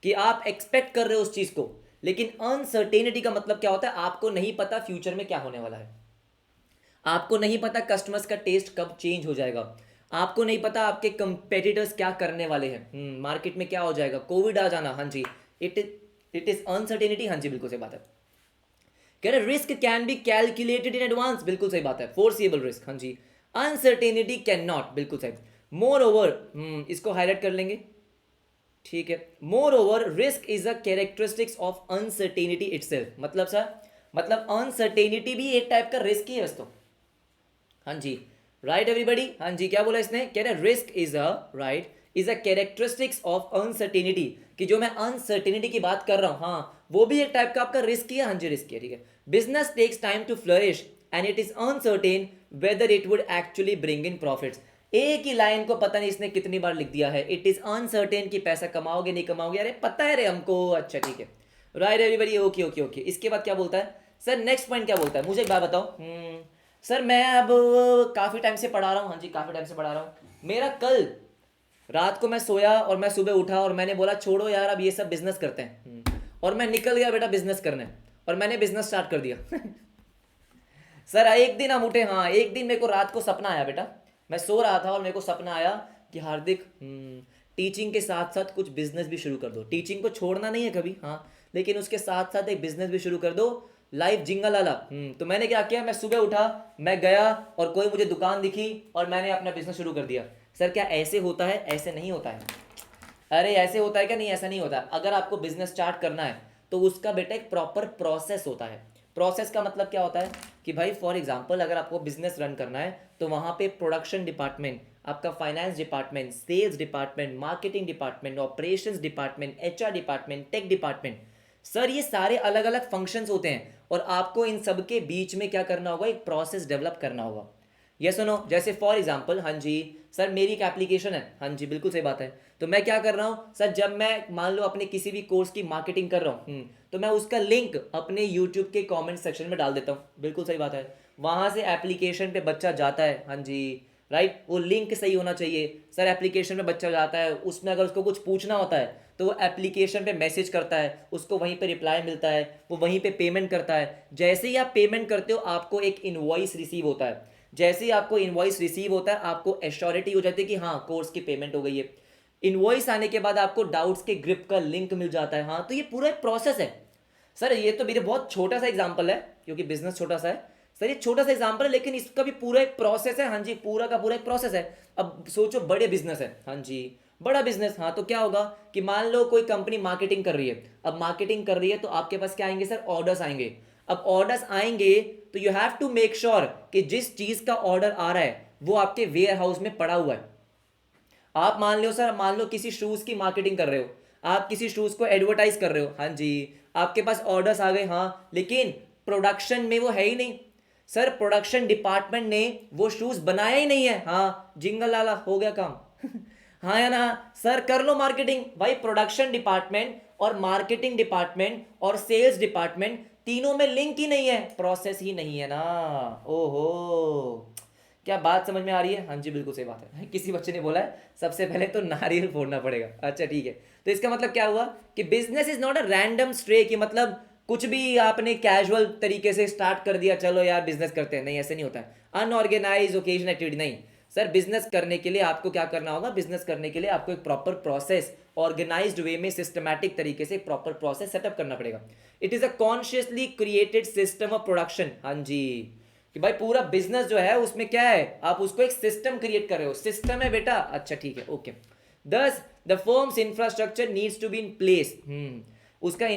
कि आप एक्सपेक्ट कर रहे हो उस चीज को, लेकिन अनसर्टेनिटी का मतलब क्या होता है, आपको नहीं पता फ्यूचर में क्या होने वाला है, आपको नहीं पता कस्टमर्स का टेस्ट कब चेंज हो जाएगा, आपको नहीं पता आपके कंपेटिटर्स क्या करने वाले हैं, मार्केट में क्या हो जाएगा, कोविड आ जाना, हाँ जी, इट इज अनसर्टेनिटी, हाँ जी बिल्कुल सही बात है। कह रहे risk can be calculated in advance, बिल्कुल सही बात है, फोरसीएबल रिस्क, हाँ जी। अनसर्टेनिटी कैन नॉट, बिल्कुल सही। मोर ओवर, इसको हाईलाइट कर लेंगे, ठीक है। More over risk is a characteristics of uncertainty itself, मतलब सर, मतलब अनसर्टेनिटी भी एक टाइप का रिस्क ही है दोस्तों, हाँ जी, राइट एवरीबडी, हाँ जी, क्या बोला इसने, कह रहे risk is a, right, is a characteristics of uncertainty, कि जो मैं अनसर्टेनिटी की बात कर रहा हूं, हाँ, वो भी एक टाइप का आपका रिस्क ही है, हाँ जी रिस्क है, ठीक है। Business takes time to flourish and it is uncertain whether it would actually bring in profits. एक ही लाइन को पता नहीं इसने कितनी बार लिख दिया है, इट इज अनसर्टेन कि पैसा कमाओगे नहीं कमाओगे, अरे पता है रे हमको, अच्छा ठीक है, right everybody, okay okay okay. इसके बाद क्या बोलता है सर, नेक्स्ट पॉइंट क्या बोलता है, मुझे एक बात बताओ, सर मैं अब काफ़ी टाइम से पढ़ा रहा हूँ, हाँ जी काफ़ी टाइम से पढ़ा रहा हूँ, मेरा कल रात को मैं सोया और मैं सुबह उठा और मैंने बोला छोड़ो यार अब ये सब बिजनेस करते हैं, और मैं निकल गया बेटा बिजनेस करने, और मैंने बिजनेस स्टार्ट कर दिया सर एक दिन हम उठे, हाँ एक दिन मेरे को रात को सपना आया बेटा, मैं सो रहा था और मेरे को सपना आया कि हार्दिक टीचिंग के साथ साथ कुछ बिजनेस भी शुरू कर दो, टीचिंग को छोड़ना नहीं है कभी, हाँ, लेकिन उसके साथ साथ एक बिजनेस भी शुरू कर दो, लाइव जिंगल वाला। तो मैंने क्या किया, मैं सुबह उठा, मैं गया और कोई मुझे दुकान दिखी और मैंने अपना बिजनेस शुरू कर दिया। सर क्या ऐसे होता है, ऐसे नहीं होता है, अरे ऐसे होता है क्या, नहीं ऐसा नहीं होता। अगर आपको बिजनेस स्टार्ट करना है तो उसका बेटा एक प्रॉपर प्रोसेस होता है। प्रोसेस का मतलब क्या होता है कि भाई फॉर एग्जांपल अगर आपको बिजनेस रन करना है तो वहाँ पे प्रोडक्शन डिपार्टमेंट, आपका finance department, sales department, marketing department, operations department, HR department, tech department, sir ये सारे अलग अलग फंक्शंस होते हैं और आपको इन सब के बीच में क्या करना होगा, एक प्रोसेस डेवलप करना होगा। ये सुनो, जैसे फॉर एग्जांपल, हाँ जी सर मेरी एक एप्लीकेशन है, हाँ जी बिल्कुल सही बात है, तो मैं क्या कर रहा हूँ सर, जब मैं मान लो अपने किसी भी कोर्स की मार्केटिंग कर रहा हूँ, तो मैं उसका लिंक अपने यूट्यूब के कमेंट सेक्शन में डाल देता हूँ, बिल्कुल सही बात है, वहाँ से एप्लीकेशन पे बच्चा जाता है, हाँ जी राइट, वो लिंक सही होना चाहिए सर, एप्लीकेशन में बच्चा जाता है, उसमें अगर उसको कुछ पूछना होता है तो वो एप्लीकेशन पे मैसेज करता है, उसको वहीं पे रिप्लाई मिलता है, वो वहीं पे पेमेंट करता है। जैसे ही आप पेमेंट करते हो आपको एक इनवॉइस रिसीव होता है, जैसे ही आपको इनवॉइस रिसीव होता है आपको एश्योरिटी हो जाती है कि हाँ कोर्स की पेमेंट हो गई है। इनवॉइस आने के बाद आपको डाउट्स के ग्रिप का लिंक मिल जाता है, हाँ, तो ये पूरा एक प्रोसेस है। सर ये तो मेरे बहुत छोटा सा एग्जांपल है, क्योंकि बिजनेस छोटा सा है। सर ये छोटा सा एग्जांपल है, लेकिन इसका भी पूरा एक प्रोसेस है। हाँ जी, पूरा का पूरा एक प्रोसेस है। अब सोचो बड़े बिजनेस है, हाँ जी, बड़ा बिजनेस। हाँ तो क्या होगा कि मान लो कोई कंपनी मार्केटिंग कर रही है। अब मार्केटिंग कर रही है तो आपके पास क्या आएंगे सर, ऑर्डर्स आएंगे। अब ऑर्डर्स आएंगे तो you have to make sure कि जिस चीज का ऑर्डर आ रहा है वो आपके वेयर हाउस में पड़ा हुआ है। आप मान लो सर, मान लो किसी शूज की मार्केटिंग कर रहे हो, आप किसी शूज को एडवर्टाइज कर रहे हो, हाँ जी, आपके पास ऑर्डर्स आ गए, हाँ, लेकिन प्रोडक्शन में वो है ही नहीं। सर प्रोडक्शन डिपार्टमेंट ने वो शूज बनाया ही नहीं है, हाँ, जिंगल लाला हो गया काम। हाँ या ना सर, कर लो मार्केटिंग। भाई प्रोडक्शन डिपार्टमेंट और मार्केटिंग डिपार्टमेंट और सेल्स डिपार्टमेंट तीनों में लिंक ही नहीं है, प्रोसेस ही नहीं है ना। ओहो, क्या बात समझ में आ रही है? हाँ जी बिल्कुल सही बात है। किसी बच्चे ने बोला है सबसे पहले तो नारियल फोड़ना पड़ेगा। अच्छा ठीक है, तो इसका मतलब क्या हुआ कि business is not a random stray, कि मतलब कुछ भी आपने कैजुअल तरीके से स्टार्ट कर दिया, चलो यार बिजनेस करते हैं, नहीं ऐसे नहीं होता है। अनऑर्गेनाइज ओकेजन एक्टिविटी नहीं सर। बिजनेस करने के लिए आपको क्या करना होगा, बिजनेस करने के लिए आपको एक प्रॉपर प्रोसेस, ऑर्गेनाइज्ड वे में सिस्टमैटिक तरीके से प्रॉपर प्रोसेस सेटअप करना पड़ेगा। It is a consciously created system of production. हाँ जी, कि भाई पूरा बिजनेस जो है उसमें क्या है, आप उसको एक सिस्टम क्रिएट कर रहे हो। सिस्टम है बेटा, अच्छा ठीक है, okay. Thus the firm's infrastructure needs to be in place. उसका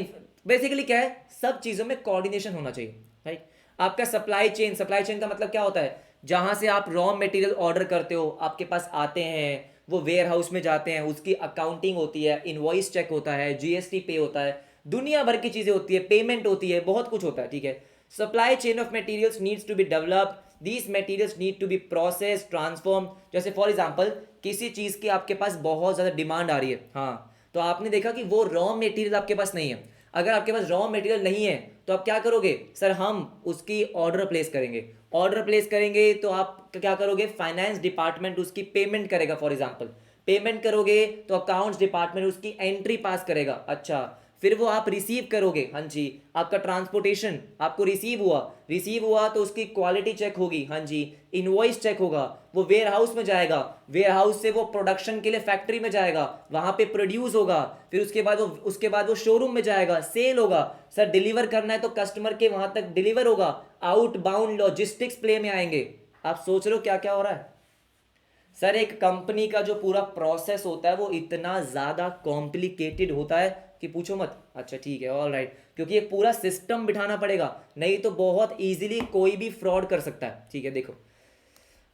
बेसिकली क्या है, सब चीजों में कोऑर्डिनेशन होना चाहिए, राइट। आपका सप्लाई चेन, सप्लाई चेन का मतलब क्या होता है, जहां से आप रॉ मटेरियल ऑर्डर करते हो, आपके पास आते हैं, वो वेयर हाउस में जाते हैं, उसकी अकाउंटिंग होती है, इनवॉइस चेक होता है, जीएसटी पे होता है, दुनिया भर की चीजें होती है, पेमेंट होती है, बहुत कुछ होता है, ठीक है। Supply chain of materials needs to be developed, these materials need to be process transform. जैसे फॉर एग्जांपल किसी चीज की आपके पास बहुत ज्यादा डिमांड आ रही है, हाँ, तो आपने देखा कि वो रॉ मटेरियल आपके पास नहीं है। अगर आपके पास रॉ मटेरियल नहीं है तो आप क्या करोगे सर, हम उसकी ऑर्डर प्लेस करेंगे। ऑर्डर प्लेस करेंगे तो आप क्या करोगे, फाइनेंस डिपार्टमेंट उसकी पेमेंट करेगा, फॉर एग्जांपल पेमेंट करोगे तो अकाउंट्स डिपार्टमेंट उसकी एंट्री पास करेगा, अच्छा, फिर वो आप रिसीव करोगे, हाँ जी, आपका ट्रांसपोर्टेशन आपको रिसीव हुआ तो उसकी क्वालिटी चेक होगी, हाँ जी, इनवॉइस चेक होगा, वो वेयर हाउस में जाएगा, वेयर हाउस से वो प्रोडक्शन के लिए फैक्ट्री में जाएगा, वहां पे प्रोड्यूस होगा, फिर उसके बाद वो शोरूम में जाएगा, सेल होगा। सर डिलीवर करना है तो कस्टमर के वहां तक डिलीवर होगा, आउट बाउंड लॉजिस्टिक्स प्ले में आएंगे। आप सोच रहे हो क्या क्या हो रहा है सर। एक कंपनी का जो पूरा प्रोसेस होता है वो इतना ज़्यादा कॉम्प्लिकेटेड होता है कि पूछो मत। अच्छा ठीक है, ऑल राइट, क्योंकि एक पूरा सिस्टम बिठाना पड़ेगा, नहीं तो बहुत इजीली कोई भी फ्रॉड कर सकता है, ठीक है। देखो,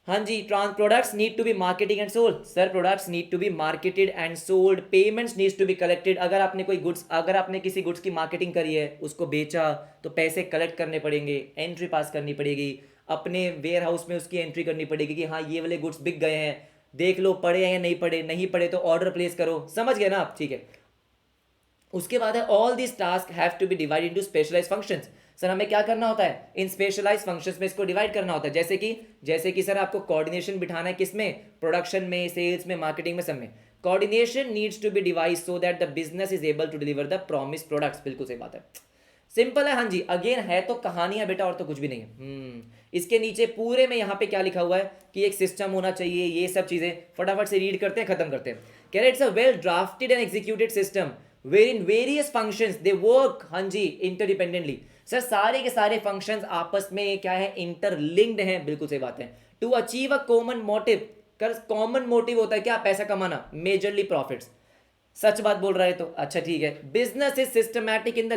हाँ जी, products need to be marketing and sold. Sir products need to be marketed and sold, payments needs to be collected. अगर आपने किसी गुड्स की मार्केटिंग करी है, उसको बेचा, तो पैसे कलेक्ट करने पड़ेंगे, एंट्री पास करनी पड़ेगी, अपने वेयर हाउस में उसकी एंट्री करनी पड़ेगी कि हाँ ये वाले गुड्स बिक गए हैं, देख लो पड़े हैं या नहीं पड़े, नहीं पड़े तो ऑर्डर प्लेस करो, समझ गए ना आप, ठीक है। उसके बाद है all this task have to be divide into specialized functions. Sir हमें क्या करना होता है, इन स्पेशलाइज्ड फंक्शंस में इसको डिवाइड करना होता है। जैसे कि सर आपको कोऑर्डिनेशन बिठाना है, किसमें, प्रोडक्शन में, सेल्स में, मार्केटिंग में, सब में। Coordination needs to be divide so that the business is able to deliver the promise products. बिल्कुल सही बात है, सिंपल है, हाँ जी। अगेन है तो कहानियां बेटा, और तो कुछ भी नहीं है। इसके नीचे पूरे में यहाँ पे क्या लिखा हुआ है कि एक सिस्टम होना चाहिए, ये सब चीजें फटाफट से रीड करते हैं, खत्म करते हैं। कह रहे it's a well drafted and executed system where in various functions they work, हाँ जी, इंटरडिपेंडेंटली। सर सारे के सारे फंक्शंस आपस में क्या है, इंटरलिंक्ड हैं, बिल्कुल सही बात है। To achieve a common motive, कर कॉमन मोटिव होता है क्या, पैसा कमाना, मेजरली प्रॉफिट्स। सच बात बोल रहा है तो अच्छा ठीक है। Business is systematic in the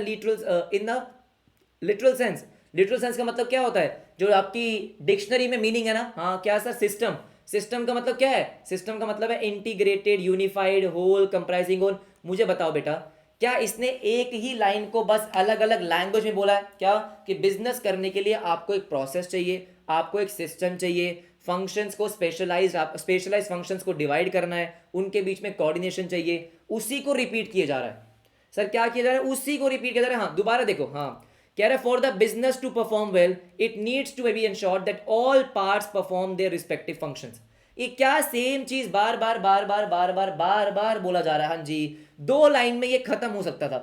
literal sense का मतलब क्या होता है, जो आपकी डिक्शनरी में मीनिंग है ना, हाँ क्या सर, सिस्टम। सिस्टम का मतलब क्या है, सिस्टम का मतलब है integrated, unified, whole, comprising whole. मुझे बताओ बेटा, क्या इसने एक ही लाइन को बस अलग अलग लैंग्वेज में बोला है क्या, कि बिजनेस करने के लिए आपको एक प्रोसेस चाहिए, आपको एक सिस्टम चाहिए, फंक्शंस को स्पेशलाइज फंक्शंस को डिवाइड करना है, उनके बीच में कोऑर्डिनेशन चाहिए, उसी को रिपीट किया जा रहा है। सर क्या किया जा रहा है, उसी को रिपीट किया जा रहा है। हाँ दोबारा देखो, हाँ कह रहा है for the business to perform well it needs to be ensured that all parts perform their respective functions. ये क्या सेम चीज बार बार बार बार बार बार बार बार बोला जा रहा है, हाँ जी। 2 लाइन में ये खत्म हो सकता था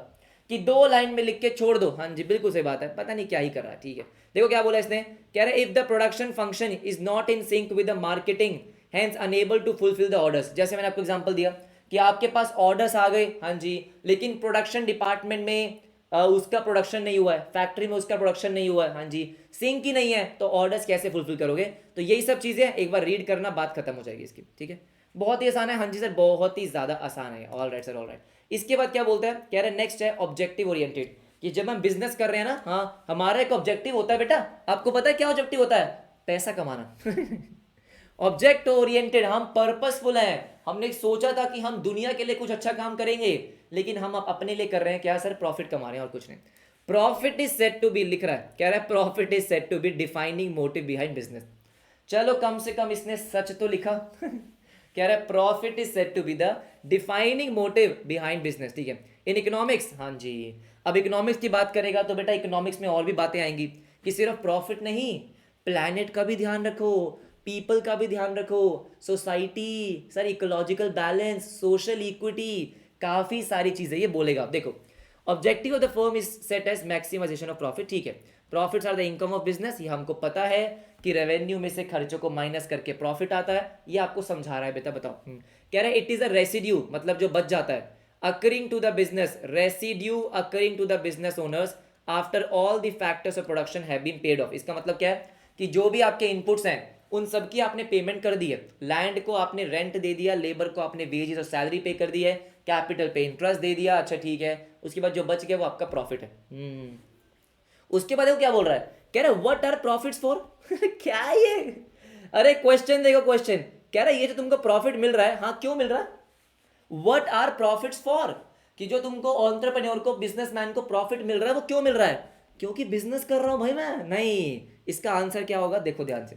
कि 2 लाइन में लिख के छोड़ दो, हाँ जी बिल्कुल सही बात है, पता नहीं क्या ही कर रहा है, ठीक है। देखो क्या बोला इसने, कह रहा है if the production function is not in sync with the marketing hence unable to fulfil the orders. जैसे मैंने आपको एग्जांपल दिया कि आपके पास ऑर्डर्स आ गए, हाँ जी, लेकिन प्रोडक्शन डिपार्टमेंट में उसका प्रोडक्शन नहीं हुआ है, फैक्ट्री में उसका प्रोडक्शन नहीं हुआ है, हाँ जी, सिंक ही नहीं है, तो ऑर्डर्स कैसे फुलफिल करोगे? तो यही सब चीज़ें एक बार रीड करना, बात खत्म हो जाएगी इसकी, ठीक है। बहुत ही आसान है, हाँ जी सर, बहुत ही ज़्यादा आसान है। All right sir, all right. इसके बाद क्या बोलता है, कह रहे नेक्स्ट है ऑब्जेक्टिव ओरिएंटेड, कि जब हम बिजनेस कर रहे हैं ना, हाँ, हमारा एक ऑब्जेक्टिव होता है बेटा। आपको पता है क्या ऑब्जेक्टिव होता है? पैसा कमाना। ऑब्जेक्ट ओरिएंटेड, हम पर्पसफुल हैं। हमने सोचा था कि हम दुनिया के लिए कुछ अच्छा काम करेंगे, लेकिन हम अब अपने लिए कर रहे हैं क्या सर? प्रॉफिट कमा रहे हैं और कुछ नहीं। Profit is set to be, लिख रहा है, कह रहा है profit is set to be defining motive behind business. चलो कम से कम इसने सच तो लिखा। कह रहा है profit is set to be the defining motive behind business, ठीक है। इन इकोनॉमिक्स, हाँ जी, अब इकोनॉमिक्स की बात करेगा तो बेटा इकोनॉमिक्स में और भी बातें आएंगी, कि सिर्फ प्रॉफिट नहीं, प्लैनेट का भी ध्यान रखो, पीपल का भी ध्यान रखो, society, sir ecological balance, social equity, काफ़ी सारी चीज़ें ये बोलेगा। देखो, objective of the firm is set as maximization of profit, ठीक है। Profits are the income of business, ये हमको पता है कि रेवेन्यू में से खर्चों को माइनस करके प्रॉफिट आता है, ये आपको समझा रहा है बेटा, बताओ। कह रहा है इट इज अ रेसिड्यू, मतलब जो बच जाता है, accruing to the business, residue accruing to the business owners after all the factors of production have been paid off. इसका मतलब क्या है कि जो भी आपके इनपुट्स हैं उन सब की आपने पेमेंट कर दी है, लैंड को आपने रेंट दे दिया, लेबर को आपने वेजेस और सैलरी पे कर दी है, कैपिटल पे इंटरेस्ट दे दिया, अच्छा ठीक है, उसके बाद जो बच गया वो आपका प्रॉफिट है। उसके बाद वो क्या बोल रहा है, कह रहा है व्हाट आर प्रॉफिट्स फॉर। क्या है ये? अरे क्वेश्चन देखो, क्वेश्चन कह रहा है ये जो तुमको प्रॉफिट मिल रहा है, हाँ क्यों मिल रहा है? व्हाट आर प्रॉफिट्स फॉर, कि जो तुमको एंटरप्रेन्योर को, बिजनेसमैन को प्रॉफिट मिल रहा है वो क्यों मिल रहा है? क्योंकि बिजनेस कर रहा हूं भाई मैं? नहीं, इसका आंसर क्या होगा, देखो ध्यान से।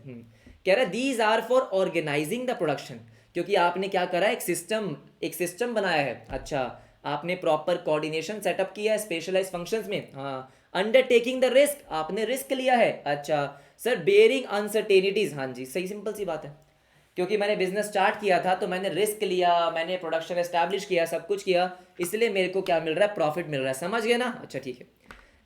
कह रहा है these are for organizing the production, क्योंकि आपने क्या करा है, एक सिस्टम बनाया है, अच्छा, आपने प्रॉपर कोऑर्डिनेशन सेटअप किया है स्पेशलाइज फंक्शंस में, हाँ। अंडरटेकिंग द रिस्क, आपने रिस्क लिया है, अच्छा सर। बेयरिंग अनसर्टेनिटीज, हाँ जी, सही सिंपल सी बात है, क्योंकि मैंने बिजनेस स्टार्ट किया था तो मैंने रिस्क लिया, मैंने प्रोडक्शन एस्टैब्लिश किया, सब कुछ किया, इसलिए मेरे को क्या मिल रहा है, प्रॉफिट मिल रहा है। समझ गए ना? अच्छा ठीक है,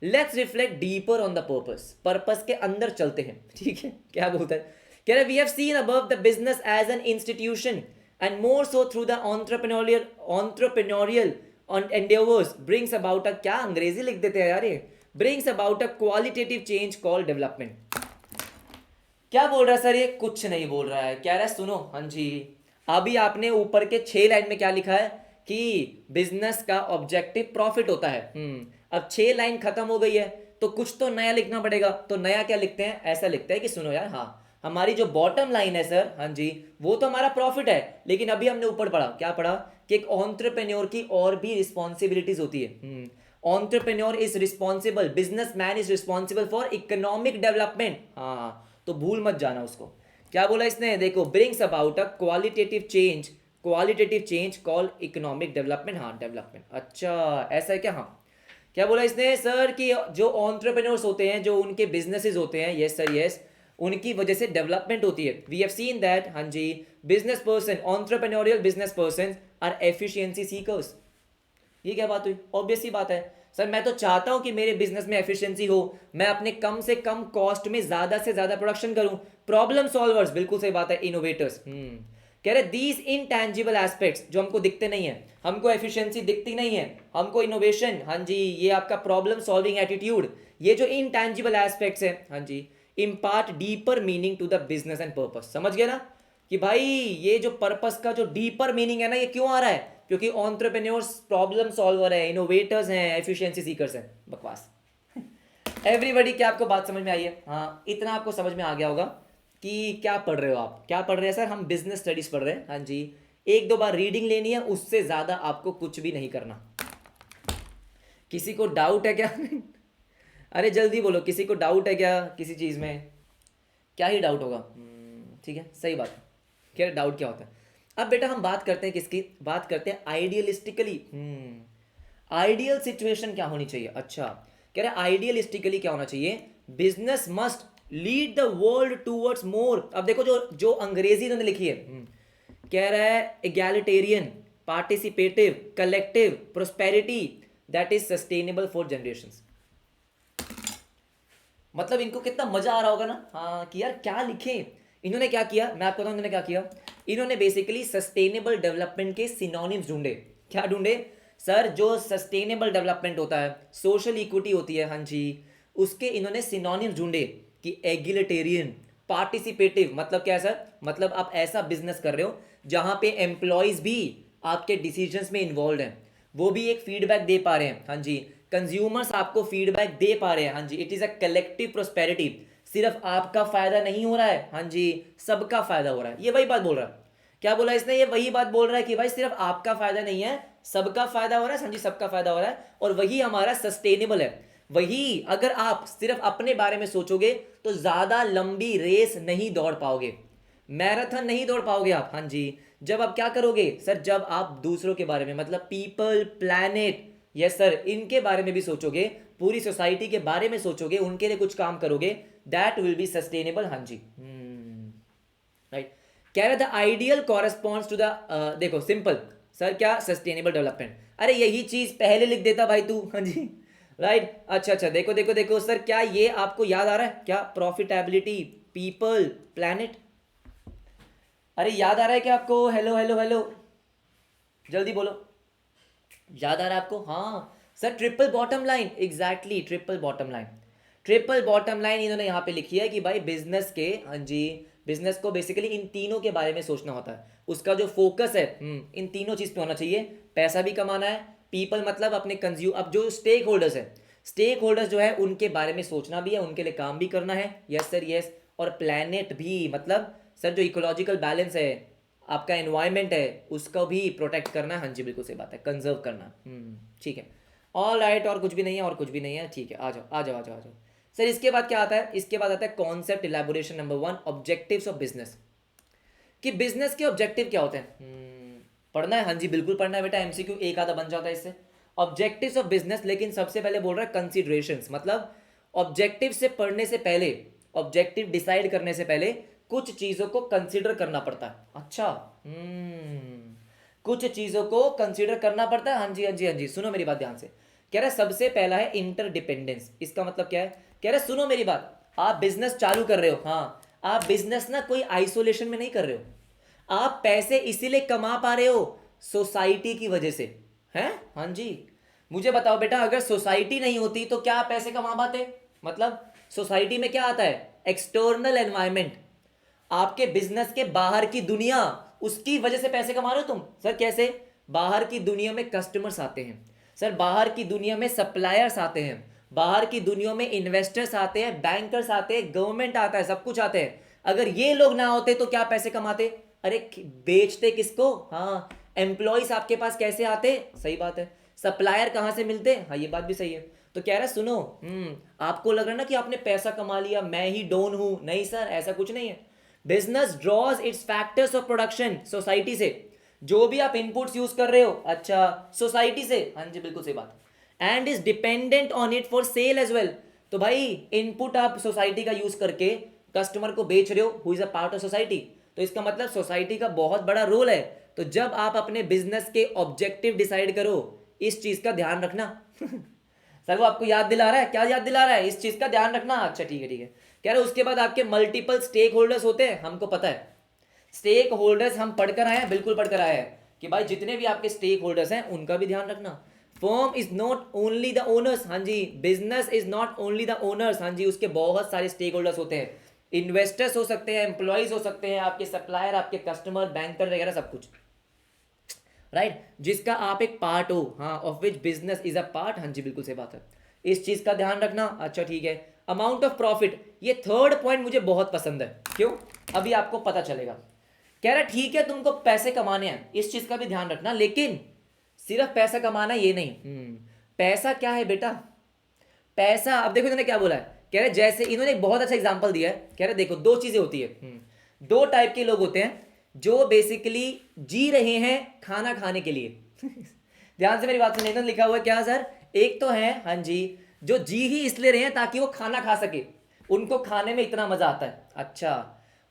let's reflect deeper on the purpose, purpose के अंदर चलते हैं, ठीक है। क्या बोलता है, कह रहे we have seen above the business as an institution and more so through the entrepreneurial endeavors brings about a, क्या अंग्रेजी लिख देते हैं यार ये, brings about a qualitative change called development। क्या बोल रहा है सर ये? कुछ नहीं बोल रहा है, कह रहा है सुनो, हाँ जी, अभी आपने ऊपर के 6 लाइन में क्या लिखा है कि बिजनेस का ऑब्जेक्टिव प्रॉफिट होता है। अब 6 लाइन खत्म हो गई है तो कुछ तो नया लिखना पड़ेगा, तो नया क्या लिखते हैं? ऐसा लिखते हैं कि सुनो यार, हाँ, हमारी जो बॉटम लाइन है सर, हाँ जी, वो तो हमारा प्रॉफिट है, लेकिन अभी हमने ऊपर पढ़ा, क्या पढ़ा, कि एक एंटरप्रेन्योर की और भी रिस्पॉन्सिबिलिटीज होती है। Entrepreneur is responsible, businessman is responsible for economic development, हाँ, तो भूल मत जाना उसको। क्या बोला इसने, देखो, brings about a qualitative change call economic development, हाँ डेवलपमेंट, अच्छा ऐसा है क्या? हाँ, क्या बोला इसने सर कि जो एंटरप्रेन्योर्स होते हैं, जो उनके बिजनेसेस होते हैं, यस सर यस, उनकी वजह से डेवलपमेंट होती है। वी हैव सीन दैट, हाँ जी, business person, entrepreneurial business person are efficiency seekers. ये क्या बात हुई? ऑब्वियस ही बात है सर, मैं तो चाहता हूं कि मेरे बिजनेस में एफिशिएंसी हो, मैं अपने कम से कम कॉस्ट में ज्यादा से ज्यादा प्रोडक्शन करूं। प्रॉब्लम सॉल्वर्स, बिल्कुल सही बात है, इनोवेटर्स। कह रहे दीज इनटैंजिबल एस्पेक्ट्स, जो हमको दिखते नहीं है, हमको एफिशिएंसी दिखती नहीं है, हमको इनोवेशन, हाँ जी, ये आपका प्रॉब्लम सॉल्विंग एटीट्यूड, ये जो इनटैंजिबल एस्पेक्ट्स है, हाँ जी, impart deeper meaning to the business and purpose. समझ गया ना कि भाई ये जो पर्पस का जो डीपर मीनिंग है ना, ये क्यों आ रहा है? क्योंकि एंटरप्रेन्योर्स प्रॉब्लम सॉल्वर है, इनोवेटर्स हैं, एफिशिएंसी सीकर्स हैं। बकवास। एवरीबॉडी, क्या आपको बात समझ में आई है? हाँ, इतना आपको समझ में आ गया होगा कि क्या पढ़ रहे हो आप। क्या पढ़ रहे हैं सर? हम बिजनेस स्टडीज पढ़ रहे हैं, हाँ जी। 1-2 बार रीडिंग लेनी है, उससे ज्यादा आपको कुछ भी नहीं करना। किसी को डाउट है क्या? अरे जल्दी बोलो, किसी को डाउट है क्या किसी चीज में? क्या ही डाउट होगा? ठीक है, सही बात है। क्या डाउट क्या होता है? अब बेटा हम बात करते हैं किसकी? बात करते हैं आइडियलिस्टिकली। आइडियल सिचुएशन क्या होनी चाहिए? अच्छा, कह रहे आइडियलिस्टिकली क्या होना चाहिए? Business must lead the world towards मोर। अब देखो जो जो अंग्रेजी इन्होंने लिखी है, कह रहा है egalitarian, participative, collective prosperity that is sustainable for generations. मतलब इनको कितना मजा आ रहा होगा ना, हाँ, कि यार क्या लिखे। इन्होंने क्या किया, मैं आपको बताऊं इन्होंने क्या किया। इन्होंने बेसिकली सस्टेनेबल डेवलपमेंट के सिनोनिम्स ढूंढे। क्या ढूंढे? सर जो सस्टेनेबल डेवलपमेंट होता है, सोशल इक्विटी होती है, हाँ जी, उसके इन्होंने सिनोनिम्स ढूंढे कि एगिलिटेरियन, पार्टिसिपेटिव, मतलब क्या है सर, मतलब आप ऐसा बिजनेस कर रहे हो जहां पे एम्प्लॉयज भी आपके डिसीजंस में इन्वॉल्व हैं, वो भी एक फीडबैक दे पा रहे हैं, हाँ जी, कंज्यूमर्स आपको फीडबैक दे पा रहे हैं, हाँ जी, it is a collective prosperity, सिर्फ आपका फायदा नहीं हो रहा है, हाँ जी, सबका फायदा हो रहा है। ये वही बात बोल रहा है, क्या बोला इसने, ये वही बात बोल रहा है कि भाई सिर्फ आपका फायदा नहीं है, सबका फायदा हो रहा है, हाँ जी, सबका फायदा हो रहा है, और वही हमारा सस्टेनेबल है। वही अगर आप सिर्फ अपने बारे में सोचोगे तो ज्यादा लंबी रेस नहीं दौड़ पाओगे, मैराथन नहीं दौड़ पाओगे आप, हाँ जी। जब आप क्या करोगे सर, जब आप दूसरों के बारे में, मतलब पीपल, प्लैनेट, यस सर, इनके बारे में भी सोचोगे, पूरी सोसाइटी के बारे में सोचोगे, उनके लिए कुछ काम करोगे, दैट विल बी सस्टेनेबल, हाँ जी, राइट। कह रहा था आइडियल कॉरेस्पॉन्ड्स टू द, देखो सिंपल सर, क्या सस्टेनेबल डेवलपमेंट, अरे यही चीज पहले लिख देता भाई तू, हाँ जी, राइट। अच्छा अच्छा, देखो देखो देखो सर, क्या ये आपको याद आ रहा है क्या, प्रॉफिटेबिलिटी, पीपल, प्लैनेट, अरे याद आ रहा है क्या आपको, हेलो हेलो हेलो, जल्दी बोलो, याद आ रहा है आपको, हाँ sir, triple bottom line, exactly, triple bottom line, triple bottom line इन्होंने यहाँ पे लिखी है कि भाई बिजनेस के, हाँ जी, बिजनेस को बेसिकली इन तीनों के बारे में सोचना होता है, उसका जो फोकस है इन तीनों चीज पे होना चाहिए, पैसा भी कमाना है, पीपल मतलब अपने कंज्यूम, अब जो स्टेक होल्डर्स है, स्टेक होल्डर्स जो है उनके बारे में सोचना भी है, उनके लिए काम भी करना है, यस सर यस, और प्लैनेट भी, मतलब सर जो इकोलॉजिकल बैलेंस है, आपका एनवायरनमेंट है, उसको भी प्रोटेक्ट करना है, हाँ जी, बिल्कुल सही बात है, कंजर्व करना, ठीक है, ऑल राइट, और कुछ भी नहीं है, और कुछ भी नहीं है, ठीक है, आ जाओ आ जाओ आ जाओ आ जाओ सर। इसके बाद क्या आता है, इसके बाद आता है concept elaboration number 1, objectives of business, कि बिजनेस के ऑब्जेक्टिव क्या होते हैं, पढ़ना है, हाँ जी, बिल्कुल पढ़ना है बेटा, एमसीक्यू एक आधा बन जाता है इससे, ऑब्जेक्टिव्स ऑफ बिजनेस, लेकिन सबसे पहले बोल रहा है कंसिडरेशंस, मतलब ऑब्जेक्टिव से पढ़ने से पहले, ऑब्जेक्टिव डिसाइड करने से पहले कुछ चीजों को कंसीडर करना पड़ता है, अच्छा, कुछ चीजों को कंसीडर करना पड़ता है, हाँ जी हाँ जी हाँ जी, सुनो मेरी बात ध्यान से, कह रहा है सबसे पहला है इंटरडिपेंडेंस, इसका मतलब क्या है, कह रहा है सुनो मेरी बात, आप बिजनेस चालू कर रहे हो, हाँ, आप बिजनेस ना कोई आइसोलेशन में नहीं कर रहे हो, आप पैसे इसीलिए कमा पा रहे हो सोसाइटी की वजह से, हैं, हाँ जी, मुझे बताओ बेटा, अगर सोसाइटी नहीं होती तो क्या आप पैसे कमा पाते, मतलब सोसाइटी में क्या आता है, एक्सटर्नल एनवायरमेंट, आपके बिजनेस के बाहर की दुनिया, उसकी वजह से पैसे कमा रहे हो तुम, सर कैसे, बाहर की दुनिया में कस्टमर्स आते हैं सर, बाहर की दुनिया में सप्लायर्स आते हैं, बाहर की दुनिया में इन्वेस्टर्स आते हैं, बैंकर्स आते हैं, गवर्नमेंट आता है, सब कुछ आते हैं, अगर ये लोग ना होते तो क्या पैसे कमाते, अरे बेचते किसको, हाँ, एम्प्लॉयज आपके पास कैसे आते, सही बात है, सप्लायर कहां से मिलते, हाँ ये बात भी सही है, तो कह रहा है सुनो, आपको लग रहा है ना कि आपने पैसा कमा लिया, मैं ही डॉन हूं, नहीं सर, ऐसा कुछ नहीं है, business draws its factors of production society से, जो भी आप इनपुट्स यूज कर रहे हो, अच्छा, सोसाइटी से, हाँ जी, बिल्कुल सही बात, and is dependent on it for sale as well, तो भाई इनपुट आप सोसाइटी का यूज करके कस्टमर को बेच रहे हो, who is a part of society, तो इसका मतलब सोसाइटी का बहुत बड़ा रोल है, तो जब आप अपने बिजनेस के ऑब्जेक्टिव डिसाइड करो, इस चीज का ध्यान रखना सर वो आपको याद दिला रहा है, क्या याद दिला रहा है, इस चीज का ध्यान रखना, अच्छा ठीक है ठीक है, कह रहे उसके बाद आपके मल्टीपल स्टेक होल्डर्स होते हैं, हमको पता है, स्टेक होल्डर्स हम पढ़कर आए हैं, बिल्कुल पढ़कर आए हैं कि भाई जितने भी आपके स्टेक होल्डर्स हैं उनका भी ध्यान रखना, firm is not only the owners, हाँ जी, business is not only the owners, हाँ जी, उसके बहुत सारे स्टेक होल्डर्स होते हैं, इन्वेस्टर्स हो सकते हैं, एम्प्लॉयज हो सकते हैं, आपके सप्लायर, आपके कस्टमर, बैंकर वगैरह सब कुछ, राइट, जिसका आप एक पार्ट हो, हाँ, of which business is a part, हाँ जी, बिल्कुल सही बात है, इस चीज का ध्यान रखना, अच्छा ठीक है, अमाउंट ऑफ प्रॉफिट, ये थर्ड पॉइंट मुझे बहुत पसंद है, क्यों, अभी आपको पता चलेगा, कह रहा ठीक है तुमको पैसे कमाने हैं, इस चीज का भी ध्यान रखना, लेकिन सिर्फ पैसा कमाना ये नहीं, पैसा क्या है बेटा, पैसा, अब देखो इन्होंने क्या बोला है, कह रहे जैसे इन्होंने एक बहुत अच्छा एग्जांपल दिया है, कह रहे देखो दो चीजें होती है, दो टाइप के लोग होते हैं जो बेसिकली जी रहे हैं खाना खाने के लिए ध्यान से मेरी बात सुनिए, लिखा हुआ है क्या सर, एक तो है, हाँ जी, जो जी ही इसलिए रहे हैं ताकि वो खाना खा सके, उनको खाने में इतना मजा आता है, अच्छा,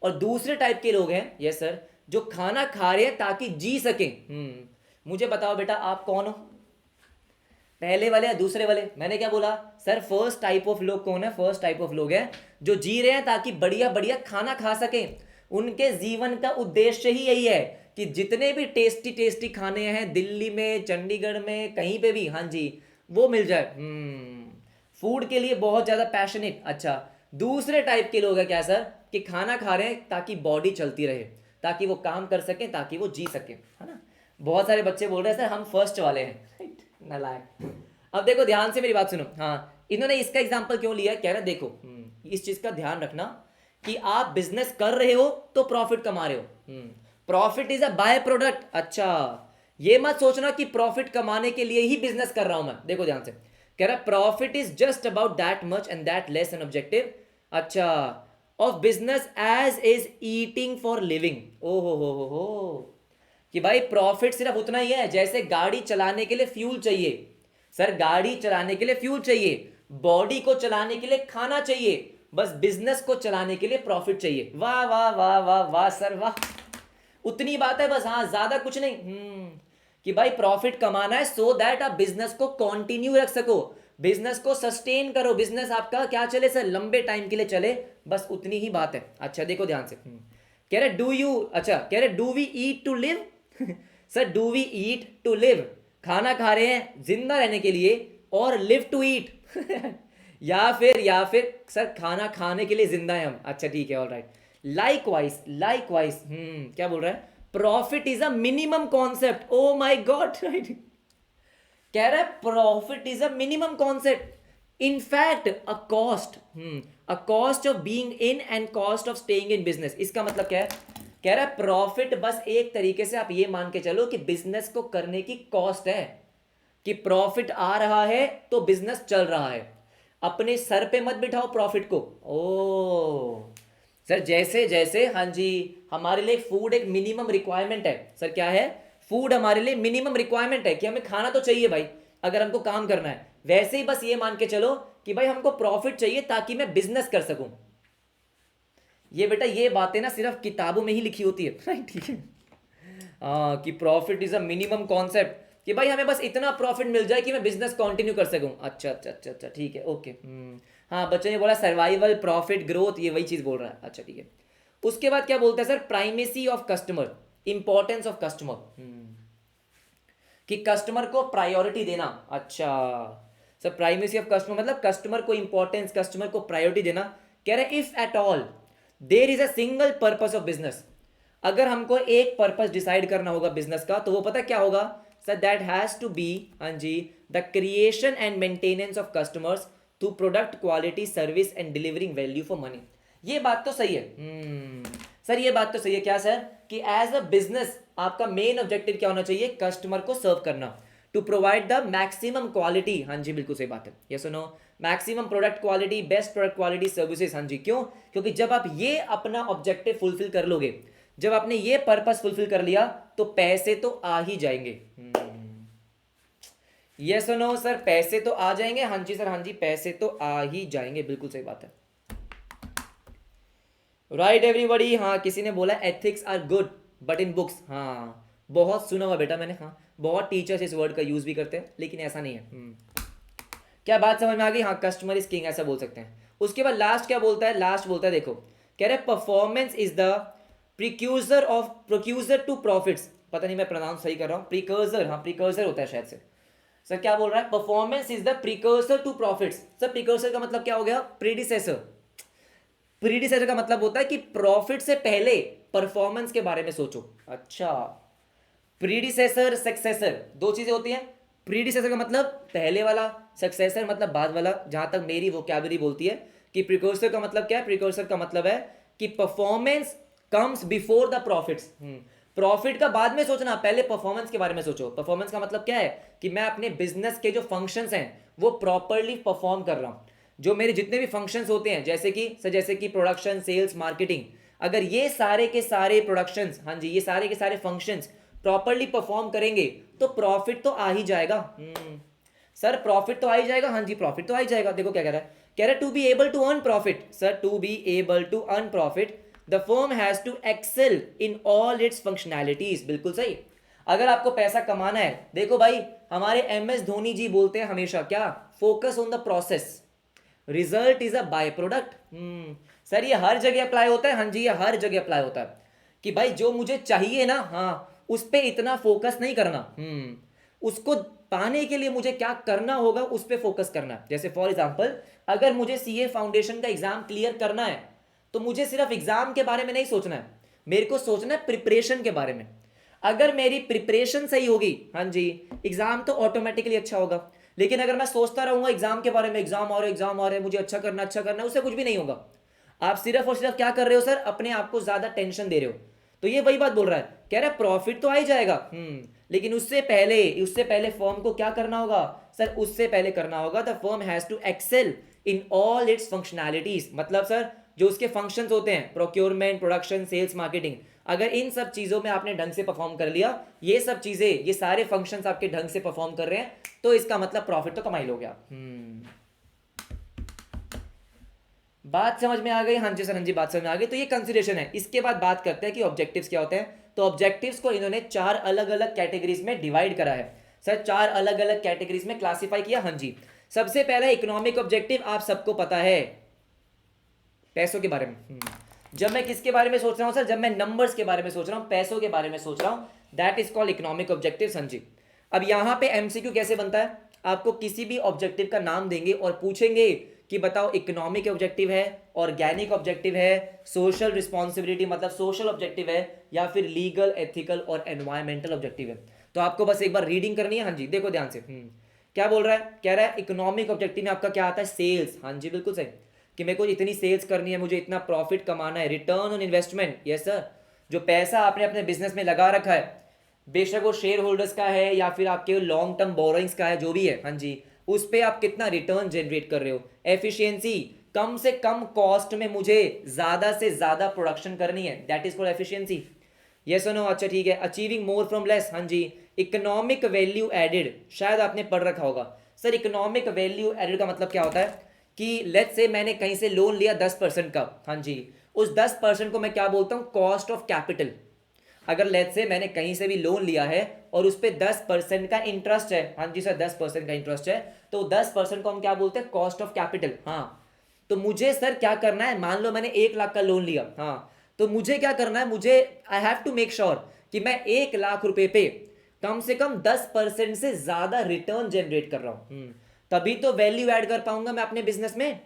और दूसरे टाइप के लोग हैं, यस सर, जो खाना खा रहे हैं ताकि जी सके, मुझे बताओ बेटा आप कौन हो, पहले वाले या दूसरे वाले, मैंने क्या बोला सर, फर्स्ट टाइप ऑफ लोग कौन है, फर्स्ट टाइप ऑफ लोग हैं जो जी रहे हैं ताकि बढ़िया बढ़िया खाना खा सके, उनके जीवन का उद्देश्य ही यही है कि जितने भी टेस्टी टेस्टी खाने हैं दिल्ली में, चंडीगढ़ में, कहीं पे भी, हाँ जी, वो मिल जाए। फूड के लिए बहुत ज़्यादा पैशनेट। अच्छा, दूसरे टाइप के लोग हैं क्या सर, कि खाना खा रहे हैं ताकि बॉडी चलती रहे, ताकि वो काम कर सकें, ताकि वो जी सकें, है ना। बहुत सारे बच्चे बोल रहे हैं सर हम फर्स्ट वाले हैं। नालायक। अब देखो ध्यान से मेरी बात सुनो। हाँ, इन्होंने इसका एग्जाम्पल क्यों लिया है, कह रहे देखो इस चीज़ का ध्यान रखना कि आप बिजनेस कर रहे हो तो प्रॉफिट कमा रहे हो। Profit is a by product. अच्छा, ये मत सोचना कि प्रॉफिट कमाने के लिए ही बिजनेस कर रहा हूं मैं। देखो ध्यान से, कह रहा profit is just about that much and that less an objective. अच्छा, of business as is eating for living. ओ हो, कि भाई प्रॉफिट सिर्फ उतना ही है जैसे गाड़ी चलाने के लिए फ्यूल चाहिए। सर गाड़ी चलाने के लिए फ्यूल चाहिए, बॉडी को चलाने के लिए खाना चाहिए, बस बिजनेस को चलाने के लिए प्रॉफिट चाहिए। वाह वाह वाह वाह वाह सर वाह, उतनी बात है बस। हाँ, ज्यादा कुछ नहीं। कि भाई प्रॉफिट कमाना है सो दैट आप बिजनेस को कंटिन्यू रख सको, बिजनेस को सस्टेन करो, बिजनेस आपका क्या चले सर, लंबे टाइम के लिए चले, बस उतनी ही बात है। अच्छा देखो ध्यान से, कह रहे डू यू, अच्छा कह रहे do we eat to live. Sir do we eat to live, खाना खा रहे हैं जिंदा रहने के लिए, और लिव टू ईट। या फिर सर खाना खाने के लिए जिंदा है हम। अच्छा ठीक है, ऑल राइट। लाइकवाइज क्या बोल रहा है, profit is a minimum concept. Oh my God, right. कह रहा है profit is a minimum concept, in fact a cost of being in and cost of staying in business. इसका मतलब क्या है, कह रहा है प्रॉफिट बस एक तरीके से आप ये मान के चलो कि बिजनेस को करने की कॉस्ट है, कि प्रॉफिट आ रहा है तो बिजनेस चल रहा है। अपने सर पे मत बिठाओ प्रॉफिट को। ओ सर, जैसे जैसे, हाँ जी, हमारे लिए फूड एक मिनिमम रिक्वायरमेंट है। सर क्या है, फूड हमारे लिए मिनिमम रिक्वायरमेंट है कि हमें खाना तो चाहिए भाई, अगर हमको काम करना है। वैसे ही बस ये मान के चलो कि भाई हमको प्रॉफिट चाहिए ताकि मैं बिजनेस कर सकूं। ये बेटा ये बातें ना सिर्फ किताबों में ही लिखी होती है, ठीक है। कि profit is a minimum concept, कि भाई हमें बस इतना प्रॉफिट मिल जाए कि मैं बिजनेस कंटिन्यू कर सकूं। अच्छा अच्छा अच्छा अच्छा, ठीक है, ओके। हाँ, बच्चे ने बोला सर्वाइवल, प्रॉफिट, ग्रोथ, ये वही चीज बोल रहा है। अच्छा ठीक है। उसके बाद क्या बोलता है sir, primacy of customer, importance of customer, कि कस्टमर को प्रायोरिटी देना। अच्छा सर, प्राइमेसी ऑफ कस्टमर मतलब कस्टमर को इंपॉर्टेंस, कस्टमर को प्रायोरिटी देना। कह रहे if at all there is a single purpose of business, अगर हमको एक पर्पस डिसाइड करना होगा बिजनेस का, तो वो पता क्या होगा sir, that has to be, हाँ जी, the creation and maintenance of customers through product quality service and delivering value for money. ये बात तो सही है। सर ये बात तो सही है क्या सर, कि एज अ बिजनेस आपका मेन ऑब्जेक्टिव क्या होना चाहिए, कस्टमर को सर्व करना, to provide the maximum quality. हाँ जी बिल्कुल सही बात है, ये सुनो, maximum product quality, best product quality services. हाँ जी, क्यों, क्योंकि जब आप ये अपना ऑब्जेक्टिव फुलफिल कर लोगे, जब आपने ये पर्पस फुलफिल कर लिया, तो पैसे तो आ ही जाएंगे। ये सुनो सर, पैसे तो आ जाएंगे। हाँ जी सर, हाँ जी, पैसे तो आ ही जाएंगे, बिल्कुल सही बात है। Right everybody. हाँ, किसी ने बोला ethics are good but in books. हाँ, बहुत सुना हुआ बेटा मैंने। हाँ, बहुत टीचर्स इस वर्ड का यूज भी करते हैं, लेकिन ऐसा नहीं है। क्या बात समझ में आ गई। हाँ, कस्टमर इज किंग ऐसा बोल सकते हैं। उसके बाद लास्ट क्या बोलता है, लास्ट बोलता है देखो, कह रहे performance is the precursor to profits. पता नहीं मैं प्रोनाउंस सही कर रहा हूँ, प्रिकर्सर, हाँ प्रिकर्सर होता है शायद से। सर क्या बोल रहा है, performance is the precursor to profits. Sir precursor का मतलब क्या हो गया, प्रीडिसेसर। प्रीडिसेसर का मतलब होता है कि प्रॉफिट से पहले परफॉर्मेंस के बारे में सोचो। अच्छा, प्रीडिसेसर सक्सेसर दो चीजें होती हैं। प्रीडिसेसर का मतलब पहले वाला, सक्सेसर मतलब बाद वाला, जहां तक मेरी वोकैबुलरी बोलती है। कि प्रिकर्सर का मतलब क्या है, प्रिकर्सर का मतलब है कि performance comes before the profits. Profit का बाद में सोचना, पहले परफॉर्मेंस के बारे में सोचो। परफॉर्मेंस का मतलब क्या है, कि मैं अपने बिजनेस के जो फंक्शंस हैं वो प्रॉपरली परफॉर्म कर रहा हूं। जो मेरे जितने भी फंक्शंस होते हैं, जैसे कि प्रोडक्शन, सेल्स, मार्केटिंग, अगर ये सारे के सारे प्रोडक्शंस, हाँ जी, ये सारे के सारे फंक्शंस प्रॉपरली परफॉर्म करेंगे तो प्रॉफिट तो आ ही जाएगा। सर प्रॉफिट तो आ ही जाएगा। हाँ जी, प्रॉफिट तो आ ही जाएगा। देखो क्या कह रहा है, कह रहा है to be able to earn profit. Sir to be able to earn profit the firm has to excel in all its functionalities. बिल्कुल सही। अगर आपको पैसा कमाना है, देखो भाई हमारे MS धोनी जी बोलते हैं हमेशा क्या, focus on the process, result is a by product. Sir ये हर जगह अप्लाई होता है। हाँ जी, ये हर जगह अप्लाई होता है। कि भाई जो मुझे चाहिए ना, हाँ, उस पे इतना फोकस नहीं करना। उसको पाने के लिए मुझे क्या करना होगा उस पे फोकस करना। जैसे फॉर एग्जांपल, अगर मुझे सीए फाउंडेशन का एग्जाम क्लियर करना है तो मुझे सिर्फ एग्जाम के बारे में नहीं सोचना है, मेरे को सोचना है प्रिपरेशन के बारे में। अगर मेरी प्रिपरेशन सही होगी, हाँ जी, एग्जाम तो ऑटोमेटिकली अच्छा होगा। लेकिन अगर मैं सोचता रहूंगा एग्जाम के बारे में, एग्जाम और एग्जाम और है, मुझे अच्छा करना, उससे कुछ भी नहीं होगा। आप सिर्फ और सिर्फ क्या कर रहे हो सर, अपने आप को ज्यादा टेंशन दे रहे हो। तो ये वही बात बोल रहा है, कह रहा है प्रॉफिट तो आ ही जाएगा, लेकिन उससे पहले फर्म को क्या करना होगा सर, उससे पहले करना होगा the firm has to excel in all its functionalities. मतलब सर जो उसके फंक्शंस होते हैं, प्रोक्योरमेंट, प्रोडक्शन, सेल्स, मार्केटिंग, अगर इन सब चीजों में आपने ढंग से परफॉर्म कर लिया, ये सब चीजें, ये सारे फंक्शंस आपके ढंग से परफॉर्म कर रहे हैं, तो इसका मतलब प्रॉफिट तो कमा ही लोगे आप। बात समझ में आ गई? हाँ जी सर, हाँ जी, बात समझ में आ गई। तो ये कंसिडरेशन है। इसके बाद बात करते हैं कि ऑब्जेक्टिव्स क्या होते हैं। तो ऑब्जेक्टिव्स को इन्होंने 4 अलग अलग कैटेगरीज में डिवाइड करा है सर, 4 अलग अलग कैटेगरीज में क्लासिफाई किया। हाँ जी, सबसे पहला इकोनॉमिक ऑब्जेक्टिव, आप सबको पता है, पैसों के बारे में। जब मैं किसके बारे में सोच रहा हूं सर, जब मैं नंबर्स के बारे में सोच रहा हूं, पैसों के बारे में सोच रहा हूं, that is called economic objective. हाँ जी, अब यहां पे एमसीक्यू कैसे बनता है, आपको किसी भी ऑब्जेक्टिव का नाम देंगे और पूछेंगे कि बताओ इकोनॉमिक ऑब्जेक्टिव है, ऑर्गेनिक ऑब्जेक्टिव है, सोशल रिस्पॉन्सिबिलिटी मतलब सोशल ऑब्जेक्टिव है, या फिर लीगल, एथिकल और एनवायरमेंटल ऑब्जेक्टिव है। तो आपको बस एक बार रीडिंग करनी है। हाँ जी, देखो ध्यान से। क्या बोल रहा है, कह रहा है इकोनॉमिक ऑब्जेक्टिव में आपका क्या आता है, सेल्स। हाँ जी, बिल्कुल सही, कि मेरे को इतनी सेल्स करनी है, मुझे इतना प्रॉफिट कमाना है। Return on investment, yes sir, जो पैसा आपने अपने बिजनेस में लगा रखा है, बेशक वो शेयर होल्डर्स का है या फिर आपके लॉन्ग टर्म बोरोइंग्स का है, जो भी है, हाँ जी, उस पर आप कितना रिटर्न जनरेट कर रहे हो। एफिशिएंसी, कम से कम कॉस्ट में मुझे ज्यादा से ज्यादा प्रोडक्शन करनी है, that is called efficiency. Yes और नो, अच्छा ठीक है। अचीविंग मोर फ्रॉम लेस, हाँ जी। इकोनॉमिक वैल्यू एडेड, शायद आपने पढ़ रखा होगा सर, इकोनॉमिक वैल्यू एडेड का मतलब क्या होता है कि लेट्स से मैंने कहीं से लोन लिया 10% का, हाँ जी, उस 10% को मैं क्या बोलता हूं, कॉस्ट ऑफ कैपिटल। अगर लेट्स से मैंने कहीं से भी लोन लिया है और उस पर 10% का इंटरेस्ट है, हाँ जी सर 10% का इंटरेस्ट है, तो 10% को हम क्या बोलते हैं, कॉस्ट ऑफ कैपिटल। हाँ, तो मुझे सर क्या करना है, मान लो मैंने 1 लाख का लोन लिया, हाँ, तो मुझे क्या करना है, मुझे I have to make sure कि मैं 1 लाख रुपए पे कम से कम 10% से ज्यादा रिटर्न जनरेट कर रहा हूं, तभी तो वैल्यू ऐड कर पाऊंगा मैं अपने बिजनेस में।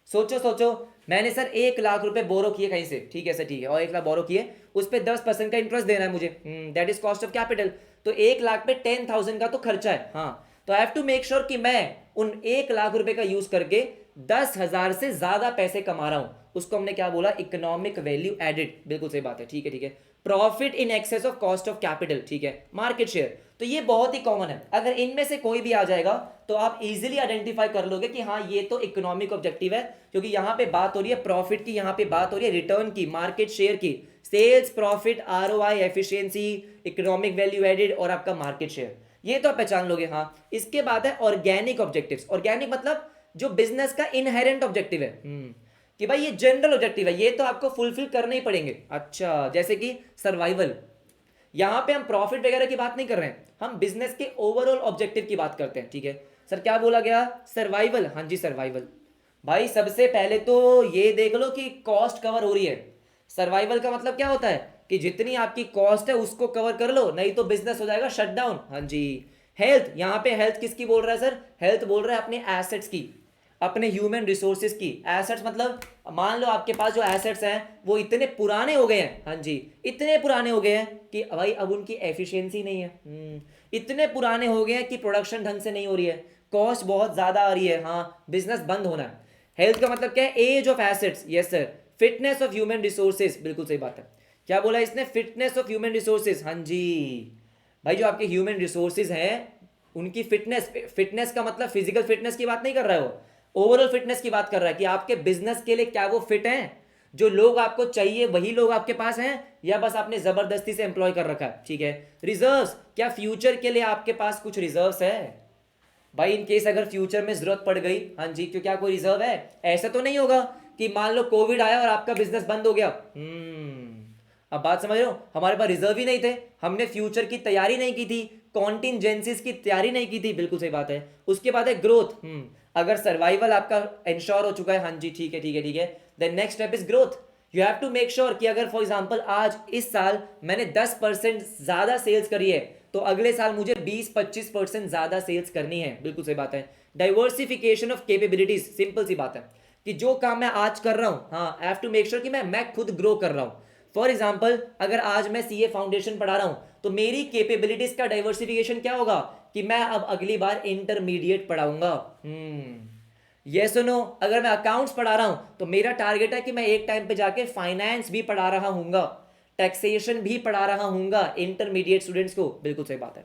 सोचो सोचो, मैंने सर 1 लाख रुपए बोरो किए कहीं से, ठीक है सर, ठीक है, और 1 लाख बोरो किए, उस पर 10% का इंटरेस्ट देना है मुझे, that is cost of capital. तो 1 लाख पे 10,000 का तो खर्चा है, हाँ, तो I have to make sure कि मैं उन 1 लाख रुपए का यूज करके 10,000 से ज्यादा पैसे कमा रहा हूं, उसको हमने क्या बोला, इकोनॉमिक वैल्यू एडेड। बिल्कुल सही बात है, ठीक है, ठीक है। Profit in excess of cost of capital, ठीक है। मार्केट शेयर, तो ये बहुत ही कॉमन है, अगर इनमें से कोई भी आ जाएगा तो आप इजीली आइडेंटिफाई कर लोगे कि हाँ ये तो इकोनॉमिक ऑब्जेक्टिव है, क्योंकि यहां पे बात हो रही है प्रॉफिट की, यहां पे बात हो रही है रिटर्न की, मार्केट शेयर की, sales, profit, ROI, efficiency, economic value added और आपका मार्केट शेयर, ये तो आप पहचान लोगे। हाँ, इसके बाद है ऑर्गेनिक ऑब्जेक्टिव्स। ऑर्गेनिक मतलब जो बिजनेस का इनहेरेंट ऑब्जेक्टिव है, कि भाई ये जनरल ऑब्जेक्टिव है, ये तो आपको फुलफिल करने ही पड़ेंगे। अच्छा, जैसे कि सर्वाइवल, यहां पे हम प्रॉफिट वगैरह की बात नहीं कर रहे हैं, हम बिजनेस के ओवरऑल ऑब्जेक्टिव की बात करते हैं, ठीक है सर। क्या बोला गया, सर्वाइवल, हाँ जी सर्वाइवल। भाई सबसे पहले तो ये देख लो कि कॉस्ट कवर हो रही है। सर्वाइवल का मतलब क्या होता है कि जितनी आपकी कॉस्ट है उसको कवर कर लो, नहीं तो बिजनेस हो जाएगा शट डाउन। हाँ जी। हेल्थ, यहां पे हेल्थ किसकी बोल रहा है सर, हेल्थ बोल रहा है अपने एसेट्स की, अपने ह्यूमन रिसोर्सेज की। एसेट्स मतलब मान लो आपके पास जो एसेट्स हैं वो इतने पुराने हो गए हैं, हाँ जी, इतने पुराने हो गए हैं कि भाई अब उनकी एफिशिएंसी नहीं है, इतने पुराने हो गए हैं कि प्रोडक्शन ढंग से नहीं हो रही है, कॉस्ट बहुत ज्यादा आ रही है, हाँ, बिजनेस बंद होना है। हेल्थ का मतलब क्या है, age of assets, yes sir. Fitness of human resources, बिल्कुल सही बात है। क्या बोला इसने, फिटनेस ऑफ ह्यूमन रिसोर्सेज, हाँ जी। भाई जो आपके ह्यूमन रिसोर्सेज हैं उनकी फिटनेस, फिटनेस का मतलब फिजिकल फिटनेस की बात नहीं कर रहा है वो, ओवरऑल फिटनेस की बात कर रहा है कि आपके बिजनेस के लिए क्या वो फिट हैं, जो लोग आपको चाहिए वही लोग आपके पास हैं, या बस आपने जबरदस्ती से एम्प्लॉय कर रखा है, ठीक है। रिजर्व्स, क्या फ्यूचर के लिए आपके पास कुछ रिजर्व्स है, भाई इन केस अगर फ्यूचर में जरूरत पड़ गई, हाँ जी, तो क्या कोई रिजर्व है, ऐसा तो नहीं होगा कि मान लो कोविड आया और आपका बिजनेस बंद हो गया, अब बात समझ रहे हो, हमारे पास रिजर्व ही नहीं थे, हमने फ्यूचर की तैयारी नहीं की थी, कॉन्टिजेंसीज की तैयारी नहीं की थी, बिल्कुल सही बात है। उसके बाद है ग्रोथ, अगर सर्वाइवल आपका इंश्योर हो चुका है, हाँ जी, ठीक है, ठीक है, ठीक है, then next step is growth, you have to make sure कि अगर फॉर एग्जाम्पल आज इस साल मैंने 10% ज्यादा सेल्स करी है तो अगले साल मुझे 20-25% ज्यादा सेल्स करनी है। बिल्कुल सही बात है। डाइवर्सिफिकेशन ऑफ कैपेबिलिटीज, सिंपल सी बात है कि जो काम मैं आज कर रहा हूं, हाँ, I have to make sure कि मैं खुद ग्रो कर रहा हूं। फॉर एग्जाम्पल अगर आज मैं सीए फाउंडेशन पढ़ा रहा हूं तो मेरी कैपेबिलिटीज का डाइवर्सिफिकेशन क्या होगा कि मैं अब अगली बार इंटरमीडिएट पढ़ाऊंगा। ये सुनो, अगर मैं अकाउंट्स पढ़ा रहा हूं तो मेरा टारगेट है कि मैं एक टाइम पे जाके फाइनेंस भी पढ़ा रहा हूंगा, टैक्सेशन भी पढ़ा रहा हूंगा इंटरमीडिएट स्टूडेंट्स को। बिल्कुल सही बात है,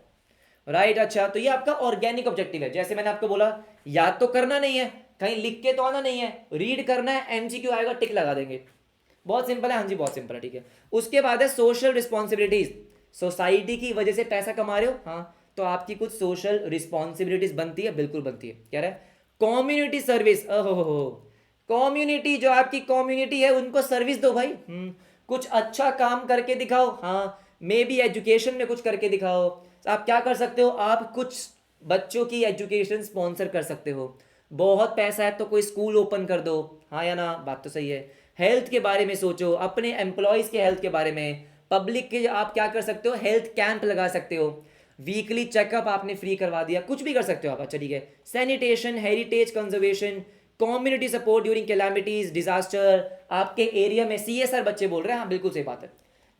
राइट। अच्छा, तो ये आपका ऑर्गेनिक ऑब्जेक्टिव है। जैसे मैंने आपको बोला, याद तो करना नहीं है, कहीं लिख के तो आना नहीं है, रीड करना है, एमसीक्यू आएगा टिक लगा देंगे। बहुत सिंपल है, हाँ जी बहुत सिंपल है, ठीक है। उसके बाद है सोशल रिस्पॉन्सिबिलिटीज। सोसाइटी की वजह से पैसा कमा रहे हो, हाँ, तो आपकी कुछ सोशल रिस्पॉन्सिबिलिटीज बनती है, बिल्कुल बनती है। क्या है? Community service. ओहो, कम्युनिटी, जो आपकी कम्युनिटी है उनको सर्विस दो भाई। कुछ अच्छा काम करके दिखाओ, हाँ, मे बी एजुकेशन में कुछ करके दिखाओ। आप क्या कर सकते हो, आप कुछ बच्चों की एजुकेशन स्पॉन्सर कर सकते हो। बहुत पैसा है तो कोई स्कूल ओपन कर दो, हाँ या ना, बात तो सही है। हेल्थ के बारे में सोचो, अपने एम्प्लॉयज के हेल्थ के बारे में। पब्लिक के आप क्या कर सकते हो, हेल्थ कैंप लगा सकते हो, वीकली चेकअप आपने फ्री करवा दिया, कुछ भी कर सकते हो आप। अच्छा ठीक है, sanitation, heritage conservation, community support during calamities, disaster. आपके एरिया में सीएसआर बच्चे बोल रहे हैं, हाँ बिल्कुल सही बात है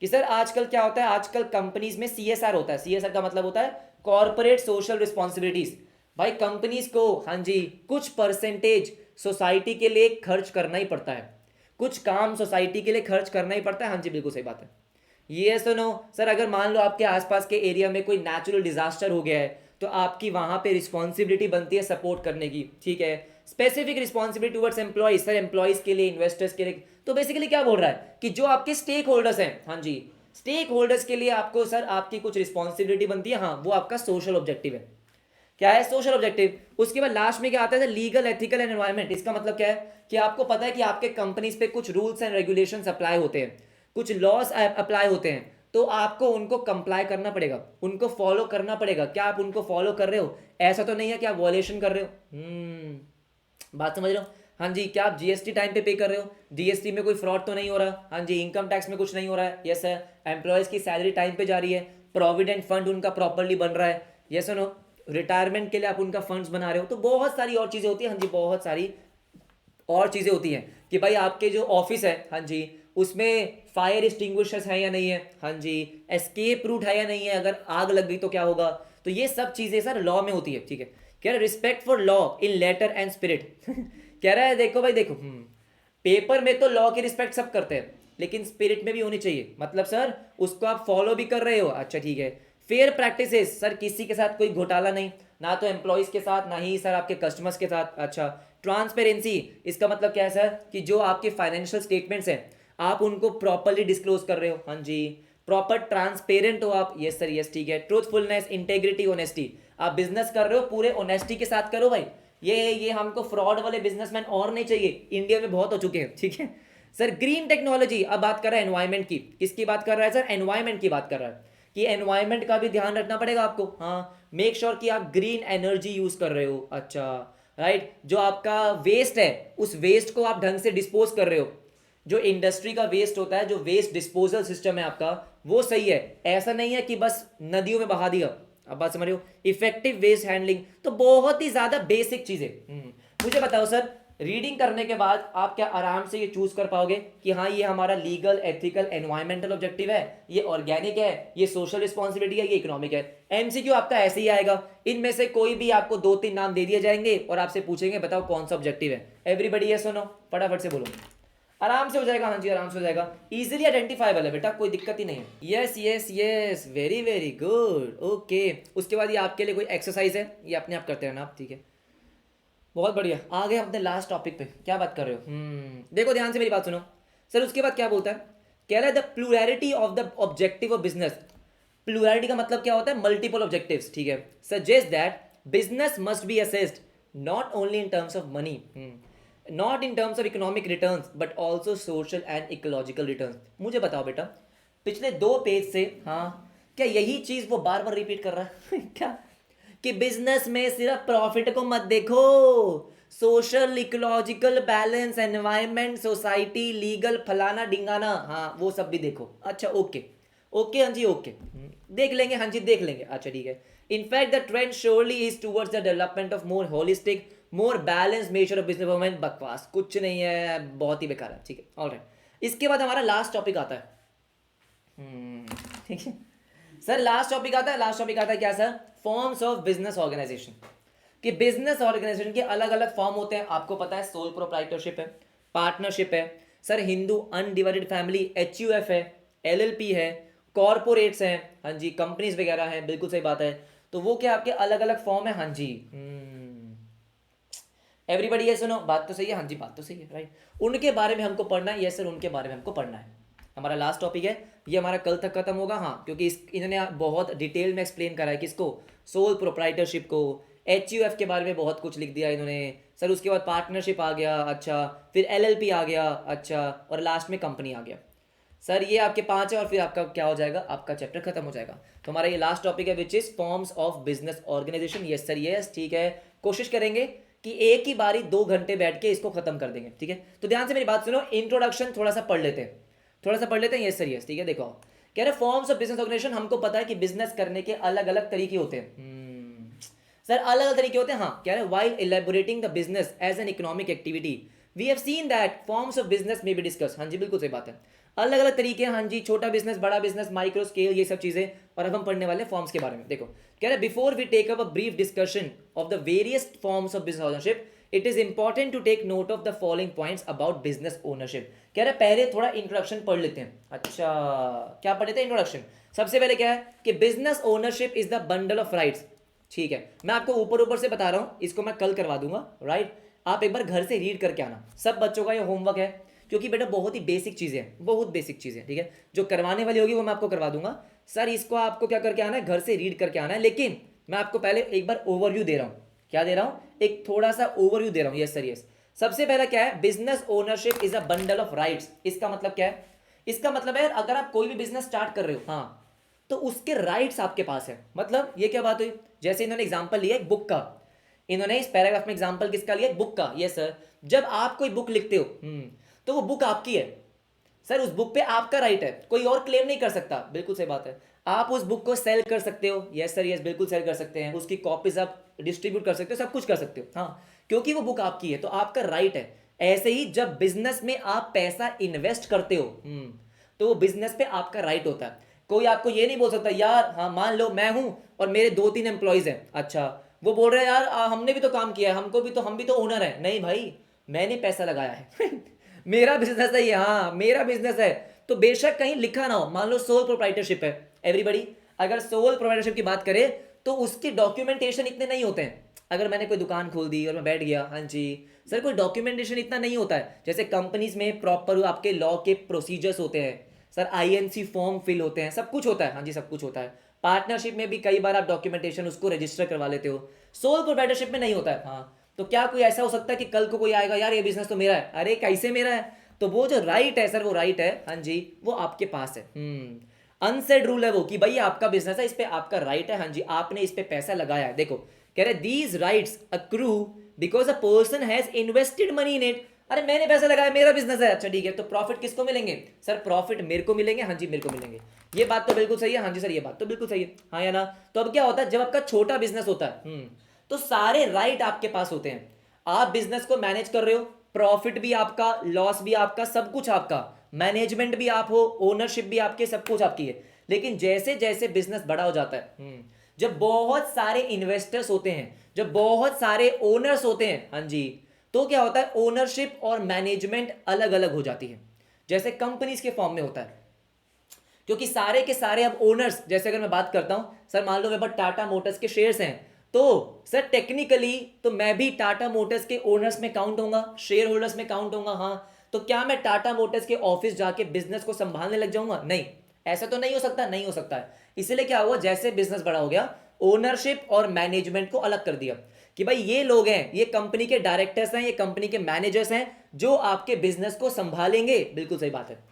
कि सर आजकल क्या होता है, आजकल कंपनीज में सीएसआर होता है। सीएसआर का मतलब होता है कॉर्पोरेट सोशल रिस्पॉन्सिबिलिटीज। भाई कंपनीज को, हाँ जी, कुछ परसेंटेज सोसाइटी के लिए खर्च करना ही पड़ता है, कुछ काम सोसाइटी के लिए खर्च करना ही पड़ता है। हाँ जी बिल्कुल सही बात है। ये सुनो सर, अगर मान लो आपके आसपास के एरिया में कोई नेचुरल डिजास्टर हो गया है तो आपकी वहां पे रिस्पॉन्सिबिलिटी बनती है सपोर्ट करने की, ठीक है। Specific responsibility towards employees, sir employees के लिए, इन्वेस्टर्स के लिए। तो बेसिकली क्या बोल रहा है कि जो आपके स्टेक होल्डर्स हैं, हाँ जी, स्टेक होल्डर्स के लिए आपको सर आपकी कुछ रिस्पॉन्सिबिलिटी बनती है, हाँ, वो आपका सोशल ऑब्जेक्टिव है। क्या है? Social objective. उसके बाद लास्ट में क्या आता है, लीगल, एथिकल एंड एनवायरमेंट। इसका मतलब क्या है कि आपको पता है कि आपके कंपनीज पे कुछ रूल्स एंड रेगुलेशंस अप्लाई होते हैं, कुछ लॉस अप्लाई होते हैं, तो आपको उनको कंप्लाई करना पड़ेगा, उनको फॉलो करना पड़ेगा। क्या आप उनको फॉलो कर रहे हो? ऐसा तो नहीं है कि आप वॉलेशन कर रहे हो। बात समझ रहे हो? हाँ जी, क्या आप जीएसटी टाइम पे कर रहे हो? जीएसटी में कोई फ्रॉड तो नहीं हो रहा? हाँ जी, इनकम टैक्स में कुछ नहीं हो रहा है? Yes sir. एम्प्लॉयज की सैलरी टाइम पे जा रही है, प्रोविडेंट फंड उनका प्रॉपरली बन रहा है? Yes no. रिटायरमेंट के लिए आप उनका फंड्स बना रहे हो? तो बहुत सारी और चीज़ें होती है, हाँ जी, बहुत सारी और चीज़ें होती हैं कि भाई आपके जो ऑफिस है, हाँ जी, उसमें फायर एक्सटिंग्विशर्स है या नहीं है, हाँ जी, एस्केप रूट है या नहीं है, अगर आग लग गई तो क्या होगा। तो ये सब चीज़ें सर लॉ में होती है, ठीक है। कह रहा है respect for law in letter and spirit. कह रहा है देखो भाई देखो, पेपर में तो लॉ की रिस्पेक्ट सब करते हैं, लेकिन स्पिरिट में भी होनी चाहिए। मतलब सर उसको आप फॉलो भी कर रहे हो, अच्छा ठीक है। फेयर प्रैक्टिसेस, सर किसी के साथ कोई घोटाला नहीं, ना तो एम्प्लॉयज के साथ, ना ही सर आपके कस्टमर्स के साथ। अच्छा, ट्रांसपेरेंसी, इसका मतलब क्या है सर कि जो आपके फाइनेंशियल स्टेटमेंट्स हैं आप उनको प्रॉपरली डिस्क्लोज कर रहे हो, हाँ जी, प्रॉपर ट्रांसपेरेंट हो आप। यस सर, यस ठीक है। ट्रूथफुलनेस, इंटेग्रिटी, ऑनेस्टी, आप बिजनेस कर रहे हो पूरे ऑनेस्टी के साथ करो भाई। ये हमको फ्रॉड वाले बिजनेसमैन और नहीं चाहिए, इंडिया में बहुत हो चुके हैं, ठीक है। सर ग्रीन टेक्नोलॉजी, अब बात कर रहा है एनवायरमेंट की। किसकी बात कर रहा है सर? एनवायरमेंट की बात कर रहा है कि एनवायरमेंट का भी ध्यान रखना पड़ेगा आपको, हाँ। मेक श्योर कि आप ग्रीन एनर्जी यूज कर रहे हो, अच्छा, राइट। जो आपका वेस्ट है उस वेस्ट को आप ढंग से डिस्पोज कर रहे हो। जो इंडस्ट्री का वेस्ट होता है, जो वेस्ट डिस्पोजल सिस्टम है आपका, वो सही है। ऐसा नहीं है कि बस नदियों में बहा दिया। अब बात समझ रहे हो? इफेक्टिव वेस्ट हैंडलिंग, तो बहुत ही ज्यादा बेसिक चीजें। मुझे बताओ सर, रीडिंग करने के बाद आप क्या आराम से ये चूज कर पाओगे कि हाँ ये हमारा लीगल, एथिकल, एनवायरमेंटल ऑब्जेक्टिव है, ये ऑर्गेनिक है, ये सोशल रिस्पॉन्सिबिलिटी है, ये इकोनॉमिक है? एमसीक्यू आपका ऐसे ही आएगा, इनमें से कोई भी आपको 2-3 नाम दे दिए जाएंगे और आपसे पूछेंगे बताओ कौन सा ऑब्जेक्टिव है। एवरीबडी यस और नो, फटाफट से बोलो, आराम से हो जाएगा। हाँ जी आराम से हो जाएगा, इजीली आइडेंटिफाइबल है बेटा, कोई दिक्कत ही नहीं है। Yes yes yes, very very good, okay. उसके बाद ये आपके लिए कोई एक्सरसाइज है, ये अपने आप करते रहना आप, ठीक है। बहुत बढ़िया, आ गए अपने लास्ट टॉपिक पे। क्या बात कर रहे हो? देखो ध्यान से मेरी बात सुनो सर। उसके बाद क्या बोलता है? कह रहा है the plurality of the objective of business. Plurality का मतलब क्या होता है? मल्टीपल ऑब्जेक्टिव्स, ठीक है। Suggest that business must be assessed not only in terms of money, not in terms of economic returns, but also social and ecological returns. मुझे बताओ बेटा, पिछले 2 पेज से, हाँ, क्या यही चीज वो बार बार रिपीट कर रहा है? क्या कि बिजनेस में सिर्फ प्रॉफिट को मत देखो, social ecological balance, environment, society, legal, फलाना डिंगाना, हाँ वो सब भी देखो। अच्छा ओके ओके हाँ जी ओके, देख लेंगे हाँ जी देख लेंगे। अच्छा ठीक है। In fact the trend surely is towards the development of more holistic more balance measure of business performance. बकवास, कुछ नहीं है, बहुत ही बेकार है। ठीक है ऑलराइट। इसके बाद हमारा लास्ट टॉपिक आता है। ठीक है सर, लास्ट टॉपिक आता है। लास्ट टॉपिक आता है क्या sir? Forms of business organization. कि बिजनेस ऑर्गेनाइजेशन के अलग अलग फॉर्म होते हैं, आपको पता है। सोल प्रोप्राइटरशिप है, पार्टनरशिप है sir, Hindu undivided family HUF है, LLP है, कॉरपोरेट्स हैं हाँ जी, कंपनीज वगैरह हैं। बिल्कुल सही बात है। तो वो क्या आपके अलग अलग फॉर्म है हाँ जी। एवरीबडी ये सुनो, बात तो सही है हाँ जी, बात तो सही है राइट। उनके बारे में हमको पढ़ना है। यस सर, उनके बारे में हमको पढ़ना है। हमारा लास्ट टॉपिक है ये, हमारा कल तक खत्म होगा हाँ, क्योंकि इन्होंने बहुत डिटेल में एक्सप्लेन करा है किसको, सोल प्रोप्राइटरशिप को। HUF के बारे में बहुत कुछ लिख दिया इन्होंने सर। उसके बाद पार्टनरशिप आ गया, अच्छा फिर LLP आ गया, अच्छा और लास्ट में कंपनी आ गया सर। ये आपके 5 है और फिर आपका क्या हो जाएगा, आपका चैप्टर खत्म हो जाएगा। तो हमारा ये लास्ट टॉपिक है which is forms of business organization. Yes sir yes, ठीक है। कोशिश करेंगे कि एक ही बारी 2 घंटे बैठ के इसको खत्म कर देंगे। ठीक है, तो ध्यान से मेरी बात सुनो, इंट्रोडक्शन थोड़ा सा पढ़ लेते हैं, थोड़ा सा पढ़ लेते हैं। यस सर यस, ठीक है। देखो कह रहे फॉर्म्स ऑफ बिजनेस ऑर्गेनाइजेशन, हमको पता है कि बिजनेस करने के अलग अलग तरीके होते हैं। सर अलग अलग तरीके होते हैं हाँ। कह रहे while elaborating the business as an economic activity we have seen that forms of business में बी डिस्कस। हाँ जी बिल्कुल सही बात है, अलग अलग तरीके हैं हाँ जी। छोटा बिजनेस, बड़ा बिजनेस, माइक्रो स्केल, ये सब चीजें। और अब हम पढ़ने वाले फॉर्म्स के बारे में। देखो कह रहे before we take up a brief discussion of the various forms of business ownership it is important to take note of the following points about business ownership. कह रहे पहले थोड़ा इंट्रोडक्शन पढ़ लेते हैं। अच्छा क्या पढ़ लेते हैं? इंट्रोडक्शन। सबसे पहले क्या है कि business ownership is the bundle of rights. ठीक है, मैं आपको ऊपर ऊपर से बता रहा हूं, इसको मैं कल करवा दूंगा राइट। आप एक बार घर से रीड करके आना, सब बच्चों का ये होमवर्क है, क्योंकि बेटा बहुत ही बेसिक चीजें हैं, बहुत बेसिक चीजें। ठीक है, जो करवाने वाली होगी वो मैं आपको करवा दूंगा सर। इसको आपको क्या करके आना है, घर से रीड करके आना है। लेकिन मैं आपको पहले एक बार ओवरव्यू दे रहा हूं। क्या दे रहा हूं? एक थोड़ा सा ओवरव्यू दे रहा हूं। Yes sir yes. सबसे पहला क्या है, business ownership is a bundle of rights. इसका मतलब क्या है? इसका मतलब है अगर आप कोई भी बिजनेस स्टार्ट कर रहे हो हाँ, तो उसके राइट्स आपके पास है। मतलब ये क्या बात हुई, जैसे इन्होंने एग्जांपल लिया एक बुक का, इन्होंने इस पैराग्राफ में एग्जांपल किसका लिया? बुक का। यस सर, जब आप कोई बुक लिखते हो तो वो बुक आपकी है सर, उस बुक पे आपका राइट है, कोई और क्लेम नहीं कर सकता। बिल्कुल सही बात है। आप उस बुक को सेल कर सकते हो। यस सर यस, बिल्कुल सेल कर सकते हैं। उसकी कॉपीज आप डिस्ट्रीब्यूट कर सकते हो, सब कुछ कर सकते हो हाँ, क्योंकि वो बुक आपकी है तो आपका राइट है। ऐसे ही जब बिजनेस में आप पैसा इन्वेस्ट करते हो तो वो बिजनेस पे आपका राइट होता है। कोई आपको ये नहीं बोल सकता यार, हाँ मान लो मैं हूं और मेरे 2-3 एम्प्लॉयज हैं, अच्छा वो बोल रहे हैं यार हमने भी तो काम किया है, हमको भी तो, हम भी तो ओनर है। नहीं भाई, मैंने पैसा लगाया है मेरा बिजनेस है ये, हाँ मेरा बिजनेस है। तो बेशक कहीं लिखा ना हो, मान लो सोल प्रोप्राइटरशिप है एवरीबडी, अगर सोल प्रोप्राइटरशिप की बात करें तो उसके डॉक्यूमेंटेशन इतने नहीं होते हैं। अगर मैंने कोई दुकान खोल दी और मैं बैठ गया, हाँ जी सर, कोई डॉक्यूमेंटेशन इतना नहीं होता है। जैसे कंपनीज में प्रॉपर आपके लॉ के प्रोसीजर्स होते हैं सर, INC फॉर्म फिल होते हैं, सब कुछ होता है हाँ जी, सब कुछ होता है। पार्टनरशिप में भी कई बार आप डॉक्यूमेंटेशन उसको रजिस्टर करवा लेते हो, सोल प्रोप्राइटरशिप में नहीं होता है हाँ। तो क्या कोई ऐसा हो सकता है कि कल को कोई आएगा यार ये बिजनेस तो मेरा है, अरे कैसे मेरा है? तो वो जो राइट है सर, वो राइट है हाँ जी, वो आपके पास है। अनसेड रूल है वो कि भाई आपका बिजनेस है, इस पे आपका राइट है हाँ जी, आपने इस पे पैसा लगाया है। देखो कह रहे these rights accrue because a person has invested money in it. अरे मैंने पैसा लगाया, मेरा बिजनेस है, अच्छा ठीक है। तो प्रॉफिट किसको मिलेंगे सर? प्रॉफिट मेरे को मिलेंगे हाँ जी, मेरे को मिलेंगे। ये बात तो बिल्कुल सही है हाँ जी सर, ये बात तो बिल्कुल सही है हाँ या ना। तो अब क्या होता है, जब आपका छोटा बिजनेस होता है तो सारे राइट आपके पास होते हैं। आप बिजनेस को मैनेज कर रहे हो, प्रॉफिट भी आपका, लॉस भी आपका, सब कुछ आपका, मैनेजमेंट भी आप हो, ओनरशिप भी आपके, सब कुछ आपकी है। लेकिन जैसे जैसे बिजनेस बड़ा हो जाता है जब बहुत सारे इन्वेस्टर्स होते हैं, जब बहुत सारे ओनर्स होते हैं हाँ जी, तो क्या होता है, ओनरशिप और मैनेजमेंट अलग अलग हो जाती है, जैसे कंपनीज के फॉर्म में होता है। क्योंकि सारे के सारे अब ओनर्स, जैसे अगर मैं बात करता हूं सर, मान लो मेरे पास टाटा मोटर्स के शेयर्स हैं, तो सर टेक्निकली तो मैं भी टाटा मोटर्स के ओनर्स में काउंट होऊंगा, शेयर होल्डर्स में काउंट होऊंगा हाँ। तो क्या मैं टाटा मोटर्स के ऑफिस जाके बिजनेस को संभालने लग जाऊंगा? नहीं, ऐसा तो नहीं हो सकता, नहीं हो सकता है। इसलिए क्या हुआ, जैसे बिजनेस बड़ा हो गया, ओनरशिप और मैनेजमेंट को अलग कर दिया कि भाई ये लोग हैं, ये कंपनी के डायरेक्टर्स हैं, ये कंपनी के मैनेजर्स हैं जो आपके बिजनेस को संभालेंगे। बिल्कुल सही बात है।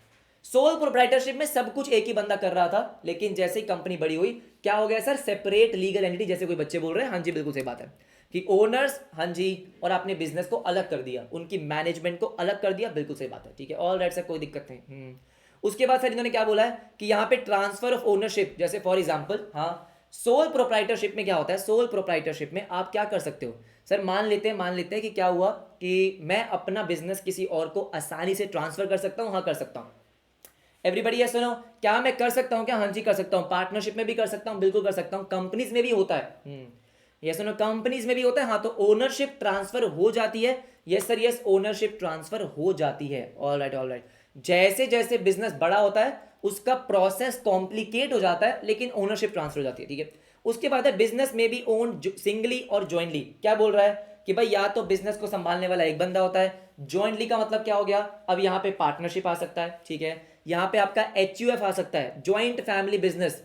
सोल प्रोप्राइटरशिप में सब कुछ एक ही बंदा कर रहा था, लेकिन जैसे ही कंपनी बड़ी हुई क्या हो गया सर, सेपरेट लीगल एंटिटी, जैसे कोई बच्चे बोल रहे हैं हाँ जी बिल्कुल सही बात है। कि ओनर्स, हाँ जी, और आपने बिजनेस को अलग कर दिया, उनकी मैनेजमेंट को अलग कर दिया, बिल्कुल सही बात है, ठीक है, ऑल राइट सर, कोई दिक्कत नहीं। उसके बाद सर इन्होंने क्या बोला है कि यहाँ पे ट्रांसफर ऑफ ओनरशिप, जैसे फॉर एग्जांपल, हाँ, सोल प्रोप्राइटरशिप में क्या होता है, सोल प्रोप्राइटरशिप में आप क्या कर सकते हो सर, मान लेते हैं कि क्या हुआ कि मैं अपना बिजनेस किसी और को आसानी से ट्रांसफर कर सकता हूँ, हाँ कर सकता हूँ। एवरीबडी ये सुनो, क्या मैं कर सकता हूँ क्या, हाँ जी कर सकता हूँ। पार्टनरशिप में भी कर सकता हूँ, बिल्कुल कर सकता हूँ। कंपनीज में भी होता है, ये सुनो, कंपनीज में भी होता है, हाँ, तो ओनरशिप ट्रांसफर हो जाती है, yes sir, yes, ownership transfer हो जाती है, ऑल राइट ऑल राइट। जैसे जैसे बिजनेस बड़ा होता है उसका प्रोसेस कॉम्प्लिकेट हो जाता है, लेकिन ओनरशिप ट्रांसफर हो जाती है, ठीक है। उसके बाद है बिजनेस में भी ओन सिंगली और ज्वाइंटली। क्या बोल रहा है कि भाई या तो बिजनेस को संभालने वाला एक बंदा होता है, ज्वाइंटली का मतलब क्या हो गया, अब यहाँ पे पार्टनरशिप आ सकता है, ठीक है, यहाँ पे आपका HUF आ सकता है, ज्वाइंट फैमिली बिजनेस।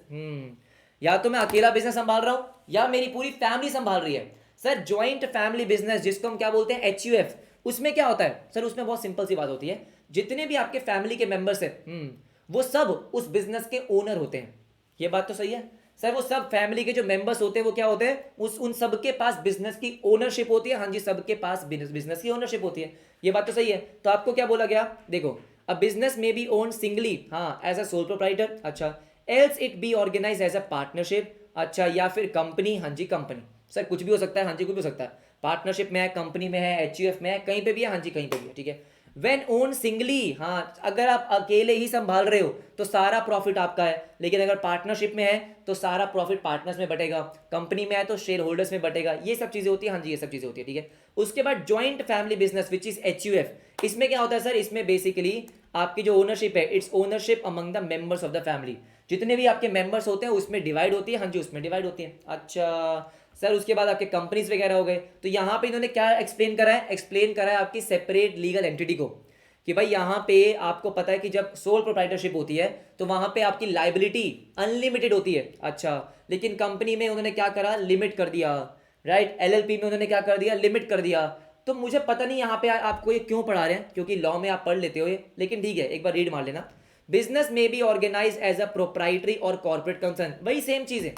या तो मैं अकेला बिजनेस संभाल रहा हूं या मेरी पूरी फैमिली संभाल रही है। सर ज्वाइंट फैमिली बिजनेस जिसको हम क्या बोलते हैं, HUF, उसमें क्या होता है सर, उसमें बहुत सिंपल सी बात होती है, जितने भी आपके फैमिली के मेंबर्स हैं, वो सब उस बिजनेस के ओनर होते हैं। ये बात तो सही है सर, वो सब फैमिली के जो मेंबर्स होते हैं वो क्या होते हैं, उन सबके पास बिजनेस की ओनरशिप होती है, हाँ जी, सबके पास बिजनेस की ओनरशिप होती है। ये बात तो सही है। तो आपको क्या बोला गया, देखो, अ बिजनेस में बी ओन सिंगली, हाँ, एज अ सोल प्रोप्राइटर, अच्छा, else it be organise as a partnership, अच्छा, या फिर कंपनी, हाँ जी कंपनी, सर कुछ भी हो सकता है, हाँ जी कुछ भी हो सकता है, पार्टनरशिप में है, कंपनी में है, HUF में है, कहीं पे भी है, हाँ जी कहीं पे भी है, ठीक है। वेन ओन सिंगली, हाँ, अगर आप अकेले ही संभाल रहे हो तो सारा प्रॉफिट आपका है, लेकिन अगर पार्टनरशिप में है तो सारा प्रॉफिट पार्टनर्स में बटेगा, कंपनी में है तो शेयर होल्डर्स में बटेगा, ये सब चीजें होती है, हाँ जी ये सब चीजें होती है, ठीक है। उसके बाद joint family business which is HUF, इसमें क्या होता है सर, इसमें बेसिकली आपकी जो ओनरशिप है, it's ownership among the members of the family, जितने भी आपके मेंबर्स होते हैं उसमें डिवाइड होती है, हाँ जी उसमें डिवाइड होती है। अच्छा सर, उसके बाद आपके कंपनीज वगैरह हो गए, तो यहाँ पे इन्होंने क्या एक्सप्लेन करा है, एक्सप्लेन करा है आपकी सेपरेट लीगल एंटिटी को, कि भाई यहाँ पे आपको पता है कि जब सोल प्रोप्राइटरशिप होती है तो वहां पे आपकी लाइबिलिटी अनलिमिटेड होती है, अच्छा, लेकिन कंपनी में उन्होंने क्या करा, लिमिट कर दिया, राइट, LLP में उन्होंने क्या कर दिया, लिमिट कर दिया। तो मुझे पता नहीं यहाँ पे आपको ये क्यों पढ़ा रहे हैं, क्योंकि लॉ में आप पढ़ लेते हो ये, लेकिन ठीक है, एक बार रीड मार लेना। बिजनेस में be organise as a proprietary और कॉर्पोरेट कंसर्न, वही सेम चीज है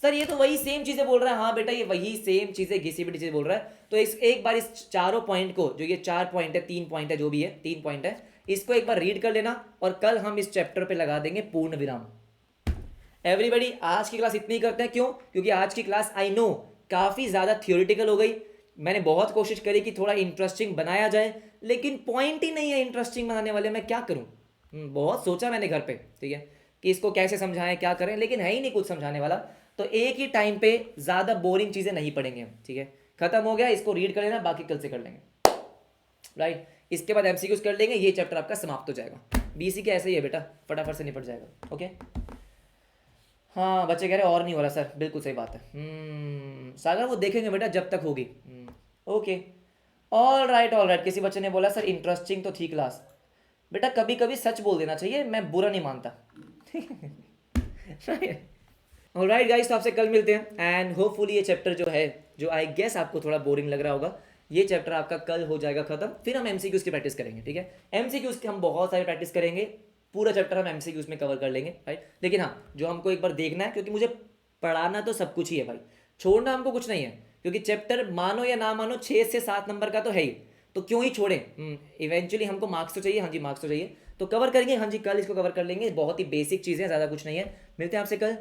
सर, ये तो वही सेम चीजें बोल रहा है, हाँ बेटा ये वही सेम चीजें घिसी पिटी चीजें बोल रहा है। तो इस एक बार इस चारों पॉइंट को, जो ये 4 पॉइंट है, 3 पॉइंट है, जो भी है 3 पॉइंट है, इसको एक बार रीड कर लेना और कल हम इस चैप्टर पे लगा देंगे पूर्ण विराम। एवरीबॉडी, आज की क्लास इतनी ही करते हैं, क्यों, क्योंकि आज की क्लास आई नो काफी ज्यादा थियोरिटिकल हो गई। मैंने बहुत कोशिश करी कि थोड़ा इंटरेस्टिंग बनाया जाए, लेकिन पॉइंट ही नहीं है इंटरेस्टिंग बनाने वाले, मैं क्या करूं। बहुत सोचा मैंने घर पे, ठीक है, कि इसको कैसे समझाएं, क्या करें, लेकिन है ही नहीं कुछ समझाने वाला। तो एक ही टाइम पे ज्यादा बोरिंग चीजें नहीं पढ़ेंगे हम, ठीक है, खत्म हो गया, इसको रीड कर लेना, बाकी कल से कर लेंगे, राइट। इसके बाद MCQs कर लेंगे, ये चैप्टर आपका समाप्त हो जाएगा। BC के ऐसे ही है बेटा, फटाफट से निपट जाएगा, ओके। हाँ, बच्चे कह रहे और नहीं हो रहा सर, बिल्कुल सही बात है। सागर वो देखेंगे बेटा जब तक होगी, okay, all right all right. किसी बच्चे ने बोला सर इंटरेस्टिंग तो थी क्लास, बेटा कभी कभी सच बोल देना चाहिए, मैं बुरा नहीं मानता। ऑलराइट गाइस, तो आपसे कल मिलते हैं, एंड होपफुली ये चैप्टर जो है, जो आई गेस आपको थोड़ा बोरिंग लग रहा होगा, ये चैप्टर आपका कल हो जाएगा खत्म, फिर हम MCQs की प्रैक्टिस करेंगे, ठीक है। MCQs की हम बहुत सारी प्रैक्टिस करेंगे, पूरा चैप्टर हम MCQs में कवर कर लेंगे, राइट। लेकिन हाँ, जो हमको एक बार देखना है, क्योंकि मुझे पढ़ाना तो सब कुछ ही है भाई, छोड़ना हमको कुछ नहीं है, क्योंकि चैप्टर मानो या ना मानो 6 से 7 नंबर का तो है ही, तो क्यों ही छोड़ें, इवेंचुअली हमको मार्क्स तो चाहिए, हाँ जी मार्क्स तो चाहिए, तो कवर करेंगे, हाँ जी कल इसको कवर कर लेंगे, बहुत ही बेसिक चीज़ें, ज़्यादा कुछ नहीं है। मिलते हैं आपसे कल,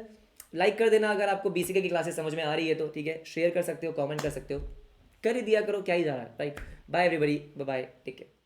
लाइक कर देना अगर आपको BCK की क्लासेस समझ में आ रही है तो, ठीक है, शेयर कर सकते हो, कमेंट कर सकते हो, कर ही दिया करो, क्या ही जा रहा है, right. Bye everybody, bye bye, take care.